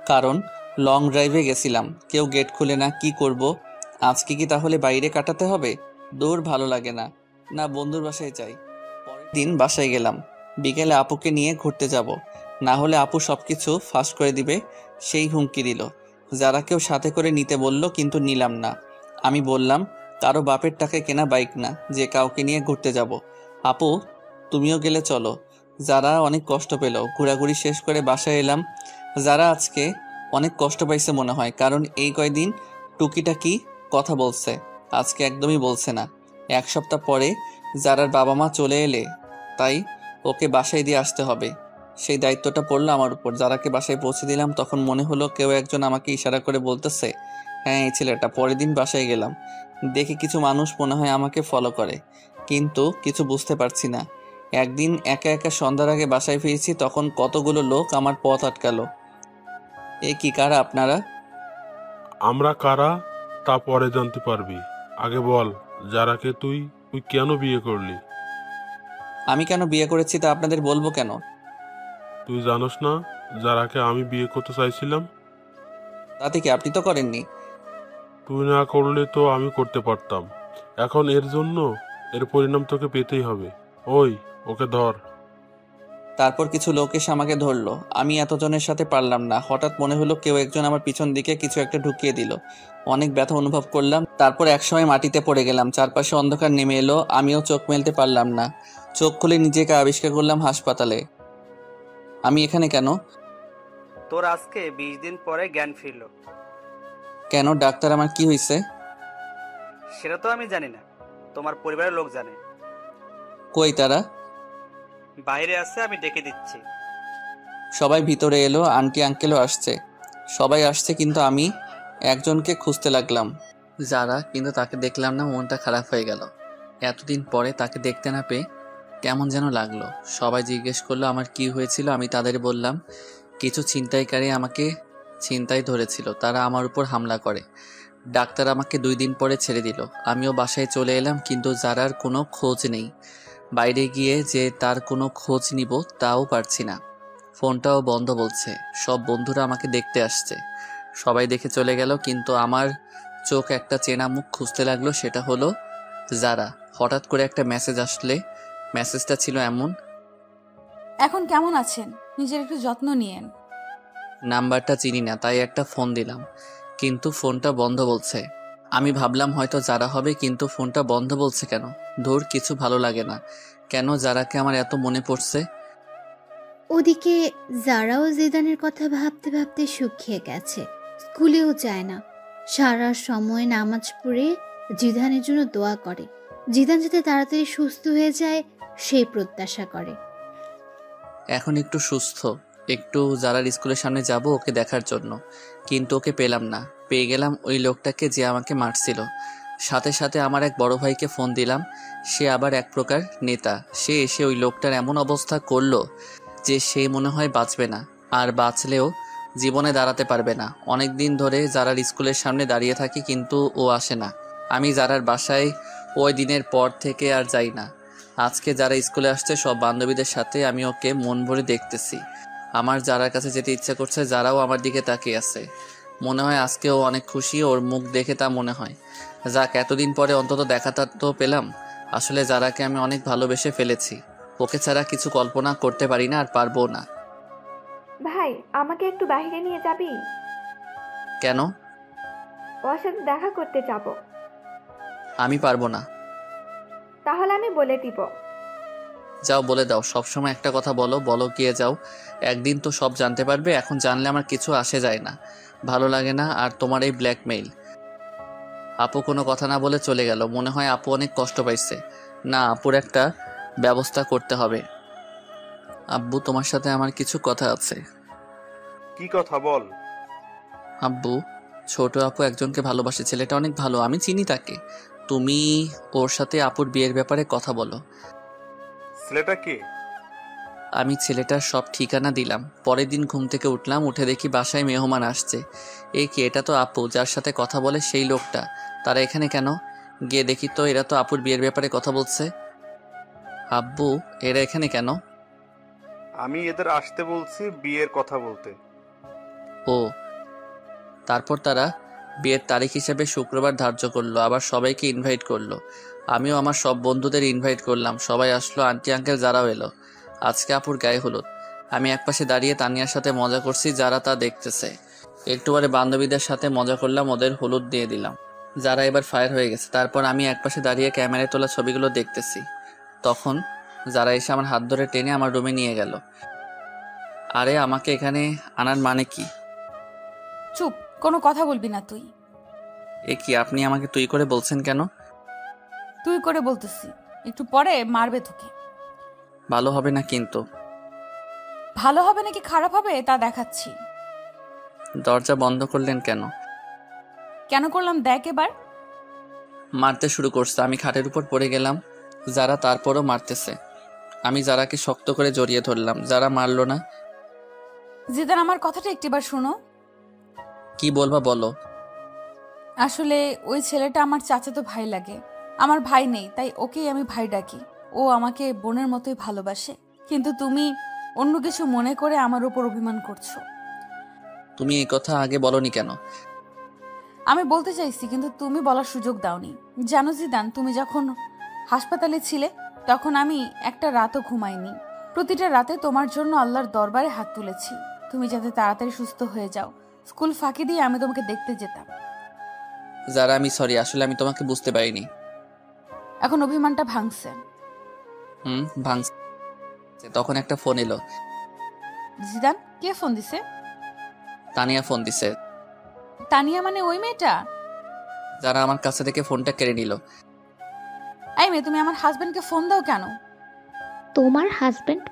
কারণ লং ড্রাইভে গেছিলাম। কেউ গেট খুলে না, কি করব? আজকে কি তাহলে বাইরে কাটাতে হবে? দূর ভালো লাগে না, না বন্ধুর বাসায় যাই। পরের দিন বাসায় গেলাম। বিকেলে আপুকে নিয়ে ঘুরতে যাব, না হলে আপু সবকিছু ফাঁস করে দিবে, সেই হুমকি দিল। যারা কেউ সাথে করে নিতে বলল, কিন্তু নিলাম না। আমি বললাম কারো বাপের টাকায় কেনা বাইক না যে কাউকে নিয়ে ঘুরতে যাব। আপু তুমিও গেলে চলো। যারা অনেক কষ্ট পেল। ঘোরাঘুরি শেষ করে বাসায় এলাম। যারা আজকে অনেক কষ্ট পাইছে মনে হয়, কারণ এই কয়দিন টুকিটাকি কথা বলছে, আজকে একদমই বলছে না। এক সপ্তাহ পরে যারার বাবা মা চলে এলে, তাই ওকে বাসায় দিয়ে আসতে হবে। সেই দায়িত্বটা পড়লো আমার উপর। যারাকে বাসায় পৌঁছে দিলাম, তখন মনে হলো কেউ একজন আমাকে ইশারা করে বলতেছে, হ্যাঁ এই ছেলেটা। পরের দিন বাসায় গেলাম, দেখি কিছু মানুষ মনে হয় আমাকে ফলো করে, কিন্তু কিছু বুঝতে পারছি না। একদিন একা একা সন্ধ্যার আগে বাসায় ফিরেছি, তখন কতগুলো লোক আমার পথ আটকালো। এ কি, কারা আপনারা? আমরা কারা তা পরে জানতে পারবি, আগে বল যারাকে তুই কেন বিয়ে করলি? আমি কেন বিয়ে করেছি তা আপনাদের বলবো কেন? তুই জানোস না যারাকে আমি বিয়ে করতে চাইছিলাম? তাতে কি, আপনি তো করেননি। তুই না করলে তো আমি করতে পারতাম। এখন এর পরিণাম তোকে পেতেই হবে। ওই ওকে ধর। তারপর কিছু লোক এসে আমাকে ধরলো। আমি এতজনের সাথে পারলাম না। হঠাৎ মনে হলো কেউ একজন আমার পিছন দিকে কিছু একটা ঢুকিয়ে দিল। অনেক ব্যথা অনুভব করলাম। তারপর একসময় মাটিতে পড়ে গেলাম। চারপাশে অন্ধকার নেমে এলো, আমিও চোখ মেলতে পারলাম না। চোখ খুলে নিজেকে আবিষ্কার করলাম হাসপাতালে। আমি এখানে কেন? তোর আজকে 20 দিন পরে জ্ঞান ফিরল। কেন? ডাক্তার আমার কি হয়েছে? সেটা তো আমি জানি না, তোমার পরিবারের লোক জানে। কই তারা? বাইরে আছে, আমি ডেকে দিচ্ছি। সবাই ভিতরে এলো। আন্টি আঙ্কেলও আসছে। সবাই আসছে, কিন্তু আমি একজনকে খুঁজতে লাগলাম, যারা, কিন্তু তাকে দেখলাম না। মনটা খারাপ হয়ে গেল। এতদিন পরে তাকে দেখতে না পেয়ে কেমন যেন লাগলো। সবাই জিজ্ঞেস করলো আমার কি হয়েছিল। আমি তাদের বললাম কিছু ছিনতাইকারী আমাকে ছিনতাই ধরেছিল, তারা আমার উপর হামলা করে। ডাক্তার আমাকে 2 দিন পরে ছেড়ে দিল। আমিও বাসায় চলে এলাম, কিন্তু যারার কোনো খোঁজ নেই। বাইরে গিয়ে যে তার কোনো খোঁজ নিব তাও পারছি না। ফোনটাও বন্ধ বলছে। সব বন্ধুরা আমাকে দেখতে আসছে, সবাই দেখে চলে গেল, কিন্তু আমার চোখ একটা চেনা মুখ খুঁজতে লাগলো। সেটা হলো যারা। হঠাৎ করে একটা মেসেজ আসলে, মেসেজটা ছিল এমন, এখন কেমন আছেন? নিজের একটু যত্ন নিয়েন। নাম্বারটা চিনি না, তাই একটা ফোন দিলাম, কিন্তু ফোনটা বন্ধ বলছে। আমি ভাবলাম হয়তো যারা হবে, কিন্তু ফোনটা বন্ধ বলছে কেন? ধুর, কিছু ভালো লাগে না। কেন যারাকে আমার এত মনে পড়ছে? ওদিকে যারাও জিদানের কথা ভাবতে ভাবতে শুকিয়ে গেছে। স্কুলেও যায় না, সারা সময় নামাজ পড়ে জিদানের জন্য দোয়া করে। জিদান যাতে তাড়াতাড়ি সুস্থ হয়ে যায় সেই প্রত্যাশা করে। এখন একটু সুস্থ, একটু যারার স্কুলের সামনে যাব ওকে দেখার জন্য, কিন্তু ওকে পেলাম না। পেয়ে গেলাম ওই লোকটাকে যে আমাকে মারছিল। সাথে সাথে আমার এক বড় ভাইকে ফোন দিলাম। সে আবার এক প্রকার নেতা। সে এসে ওই লোকটার এমন অবস্থা করলো যে সে মনে হয় বাঁচবে না, আর বাঁচলেও জীবনে দাঁড়াতে পারবে না। অনেক দিন ধরে যারার স্কুলের সামনে দাঁড়িয়ে থাকি, কিন্তু ও আসে না। আমি যারার বাসায় ওই দিনের পর থেকে আর যাই না। আজকে যারা স্কুলে আসছে সব বান্ধবীদের সাথে, আমি ওকে মন ভরে দেখতেছি। আমার যারার কাছে যেতে ইচ্ছা করছে, যারাও আমার দিকে তাকিয়ে আছে। মনে হয় আজকে ও অনেক খুশি, ওর মুখ দেখে তা মনে হয়। যাক, এতদিন পরে অন্তত দেখাটা তো পেলাম। আসলে যারাকে আমি অনেক ভালোবেসে ফেলেছি। ওকে ছাড়া কিছু কল্পনা করতে পারি না, আর পারবো না। ভাই, আমাকে একটু বাইরে নিয়ে যাবি? কেন? ওর সাথে দেখা করতে যাব। আমি পারবো না। তাহলে আমি বলে দিব। যাও বলে দাও, সবসময় একটা কথা বলো, বলো গিয়ে যাও। একদিন তো সব জানতে পারবে, এখন জানলে আমার কিছু আসে যায় না, ভালো লাগে না। আর তোমার এই ব্ল্যাকমেইল। আপু কোনো কথা না বলে চলে গেল। মনে হয় আপু অনেক কষ্ট পাইছে। না, আপুর একটা ব্যবস্থা করতে হবে। আব্বু, তোমার সাথে আমার কিছু কথা আছে। কি কথা বল। আব্বু, ছোট আপু একজনকে ভালোবাসে, ছেলেটা অনেক ভালো, আমি চিনি তাকে। তুমি ওর সাথে আপুর বিয়ের ব্যাপারে কথা বলো। ছেলেটা কে? আমি ছেলেটার সব ঠিকানা দিলাম। পরের দিন ঘুম থেকে উঠলাম, উঠে দেখি বাসায় মেহমান আসছে। এই কি, এটা তো আপু যার সাথে কথা বলে সেই লোকটা। তারা এখানে কেন? গিয়ে দেখি তো এরা তো আপুর বিয়ের ব্যাপারে কথা বলছে। আব্বু, এরা এখানে কেন? আমি এদের আসতে বলছি বিয়ের কথা বলতে। ও, তারপর তারা বিয়ের তারিখ হিসেবে শুক্রবার ধার্য করলো, আবার সবাইকে ইনভাইট করলো। আমিও আমার সব বন্ধুদের ইনভাইট করলাম, সবাই আসলো, আন্টি আঙ্কেল যারাও এলো। আজকে আপুর গায়ে হলুদ। আমি একপাশে দাঁড়িয়ে তানিয়ার সাথে মজা করছি, যারা তা দেখতেছে। একটু পরে বান্ধবীদের সাথে মজা করলাম, ওদের হলুদ দিয়ে দিলাম। যারা এবার ফায়ার হয়ে গেছে। তারপর আমি একপাশে দাঁড়িয়ে ক্যামেরায় তোলা ছবিগুলো দেখতেছি। তখন যারা এসে আমার হাত ধরে টেনে আমার রুমে নিয়ে গেল। আরে, আমাকে এখানে আনার মানে কি? চুপ, কোনো কথা বলবি না তুই। এ কি, আপনি আমাকে তুই করে বলছেন কেন? তুই করে বলতেছি, একটু পরে মারবে তোকে। ভালো হবে না কিন্তু। ভালো হবে নাকি খারাপ হবে তা দেখাচ্ছি। দরজা বন্ধ করলেন কেন? কেন করলাম দেখ এবার। মারতে শুরু করছে, আমি খাটের উপর পড়ে গেলাম। যারা তারপরও মারতেছে। আমি যারাকে শক্ত করে জড়িয়ে ধরলাম, যারা মারলো না। জিদান, আমার কথাটা একটিবার শোনো। কি বলবা বলো। আসলে ওই ছেলেটা আমার চাচাতো ভাই লাগে। আমার ভাই নেই, তাই ওকেই আমি ভাই ডাকি। ও আমাকে বোনের মতোই ভালোবাসে, কিন্তু তুমি অন্য কিছু মনে করে আমার উপর অভিমান করছো। তুমি এই কথা আগে বলনি কেন? আমি বলতে চাইছি, কিন্তু তুমি বলার সুযোগ দাওনি। জানো জিদান, তুমি যখন হাসপাতালে ছিলে তখন আমি একটা রাতও ঘুমাইনি। প্রতিটা রাতে তোমার জন্য আল্লাহর দরবারে হাত তুলেছি, তুমি যাতে তাড়াতাড়ি সুস্থ হয়ে যাও। স্কুল ফাঁকি দিয়ে আমি তোমাকে দেখতে যেতাম। যারা, আমি সরি, আসলে আমি তোমাকে বুঝতে পারিনি। এখন অভিমানটা ভাঙছে। ভাঙছে। তখন একটা ফোন এলো। জিদান, কে ফোন দিছে? তানিয়া ফোন দিছে। তানিয়া মানে ওই মেয়েটা? যারা আমার কাছে থেকে ফোনটা কেড়ে নিল। এই মেয়ে, তুমি আমার হাজবেন্ডকে ফোন দাও কেন? তোমার হাজবেন্ড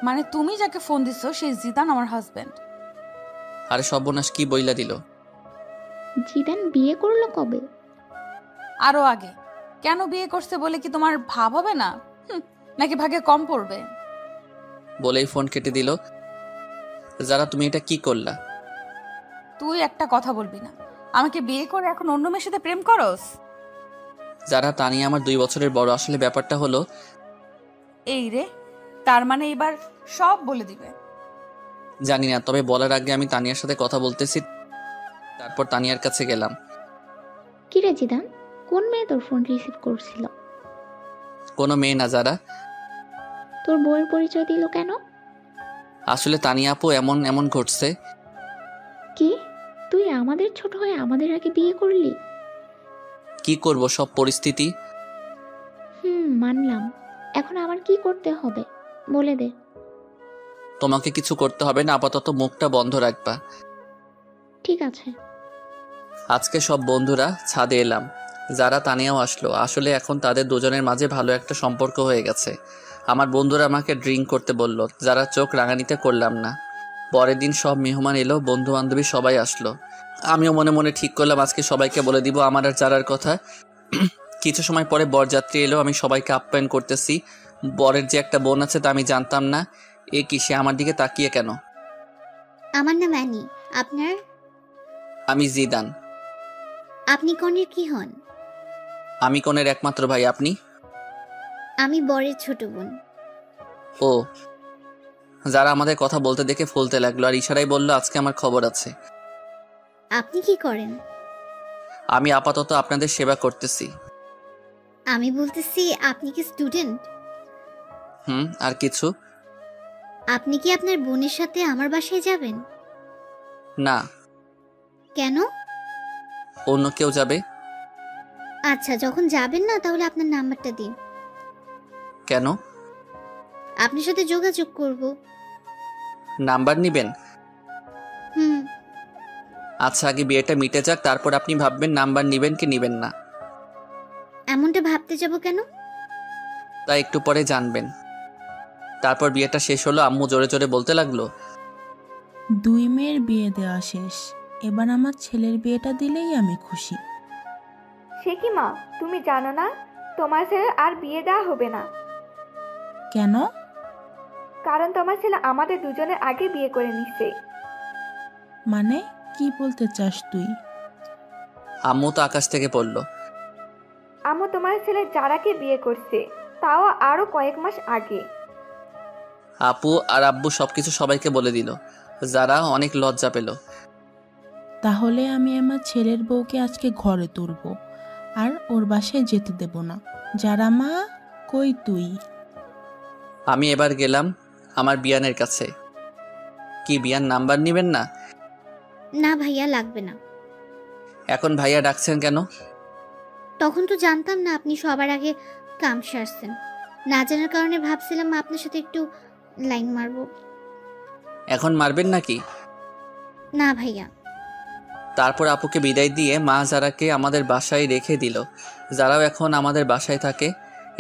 মানে তুমি যাকে ফোন দিছো সেই জিদান আমার হাজবেন্ড। আরে সর্বনাশ, কি বইলা দিল। জিদান বিয়ে করলো কবে? আরো আগে। কেন বিয়ে করছে বলে কি তোমার ভাব হবে না? নাকি ভাগে কম পড়বে? বলেই ফোন কেটে দিল। যারা, তুমি এটা কি করলা? তুই একটা কথা বলবি না। আমাকে বিয়ে করে এখন অন্য মেয়ের সাথে প্রেম করস? যারা, তানিয়া আমার 2 বছরের বড়। আসলে ব্যাপারটা হলো এই রে, তার মানে এবার সব বলে দিবে। জানি না, তবে বলার আগে আমি তানিয়ার সাথে কথা বলতেছি। তারপর তানিয়ার কাছে গেলাম। কি রে জিদান, কোন মেয়ে তোর ফোন রিসিভ করছিল? কোনো মেয়ে না। যারা, তোর বউয়ের পরিচয় দিল কেন? আসলে তানিয়া আপু, এমন ঘটছে। কি, তুই আমাদের ছোট হয়ে আমাদের আগে বিয়ে করলি? কি করব, সব পরিস্থিতি। মানলাম। এখন আমার কি করতে হবে বলে দে। তোমাকে কিছু করতে হবে না, আপাতত মুখটা বন্ধ রাখবা। ঠিক আছে। আজকে সব বন্ধুরা ছাদে এলাম। যারা, তানিয়াও আসলো। আসলে এখন তাদের দুজনের মাঝে ভালো একটা সম্পর্ক হয়ে গেছে। আমার বন্ধুরা আমাকে ড্রিঙ্ক করতে বলল। যারা, চোখ রাঙানিতে করলাম না। পরের দিন সব মেহমান এলো, বন্ধু বান্ধবী সবাই আসলো। আমিও মনে মনে ঠিক করলাম আজকে সবাইকে বলে দিব আমার আর যারার কথা। কিছু সময় পরে বরযাত্রী এলো, আমি সবাইকে আপ্যায়ন করতেছি। বরের যে একটা বোন আছে তা আমি জানতাম না। এ কি, সে আমার দিকে তাকিয়ে কেন? আমার নাম অ্যানি। আপনার? আমি জিদান। আপনি কনের কি হন? আমি কনের একমাত্র ভাই। আপনি? আমি বরের ছোট বোন। ও। যারা আমাদের কথা বলতে দেখে ফুলতে লাগলো আর ইশারায় বলল আজকে আমার খবর আছে। আপনি কি করেন? আমি আপাতত আপনাদের সেবা করতেছি। আমি বলতেছি, আপনি কি স্টুডেন্ট? আর কিছু? আপনি কি আপনার বোনের সাথে আমার বাসায় যাবেন? না। কেন? অন্য কেউ যাবে। আচ্ছা, যখন যাবেন না তাহলে আপনার নাম্বারটা দিন। কেন? আপনার সাথে যোগাযোগ করব। নাম্বার নিবেন? হুম। আচ্ছা, আগে বিয়েটা মিটে যাক, তারপর আপনি ভাববেন নাম্বার নিবেন কি নিবেন না। এমনটা ভাবতে যাব কেন? তা একটু পরে জানবেন। তারপর বিয়েটা শেষ হলো, আম্মু জোরে জোরে বলতে লাগলো, 2 মেয়ের বিয়ে দেওয়া শেষ, এবার আমার ছেলের বিয়েটা দিলেই আমি খুশি। সে কি মা, তুমি জানো না তোমার ছেলে আর বিয়ে দেওয়া হবে না? কেন? কারণ তোমার ছেলে আমাদের দুজনের আগে বিয়ে করে নিচ্ছে। মানে কি বলতে চাস তুই? আম্মু তো আকাশ থেকে পড়লো। আম্মু তোমার ছেলে যারাকে বিয়ে করছে, তাও আরো কয়েক মাস আগে। আপু আর আব্বু সবকিছু সবাইকে বলে দিল। যারা অনেক লজ্জা পেল। তাহলে আমি আমার ছেলের বউকে আজকে ঘরে তুলব আর ওর বাসায় যেতে দেব না। যারা মা, কই তুই? আমি এবার গেলাম আমার বিয়ানের কাছে। কি বিয়ান নাম্বার নিবেন না? না ভাইয়া, লাগবে না। এখন ভাইয়া ডাকছেন কেন? তখন তো জানতাম না আপনি সবার আগে কাম সারছেন। না জানার কারণে ভাবছিলাম আপনার সাথে একটু লাইন মারবো। এখন মারবেন নাকি? না ভাইয়া। তারপর আপুকে বিদায় দিয়ে মা যারাকে আমাদের বাসায় রেখে দিল। যারাও এখন আমাদের বাসায় থাকে,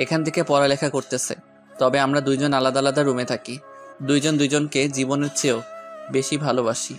এখান থেকে পড়ালেখা করতেছে। তবে আমরা দুইজন আলাদা আলাদা রুমে থাকি। দুইজন দুইজনকে জীবনের চেয়েও বেশি ভালোবাসি।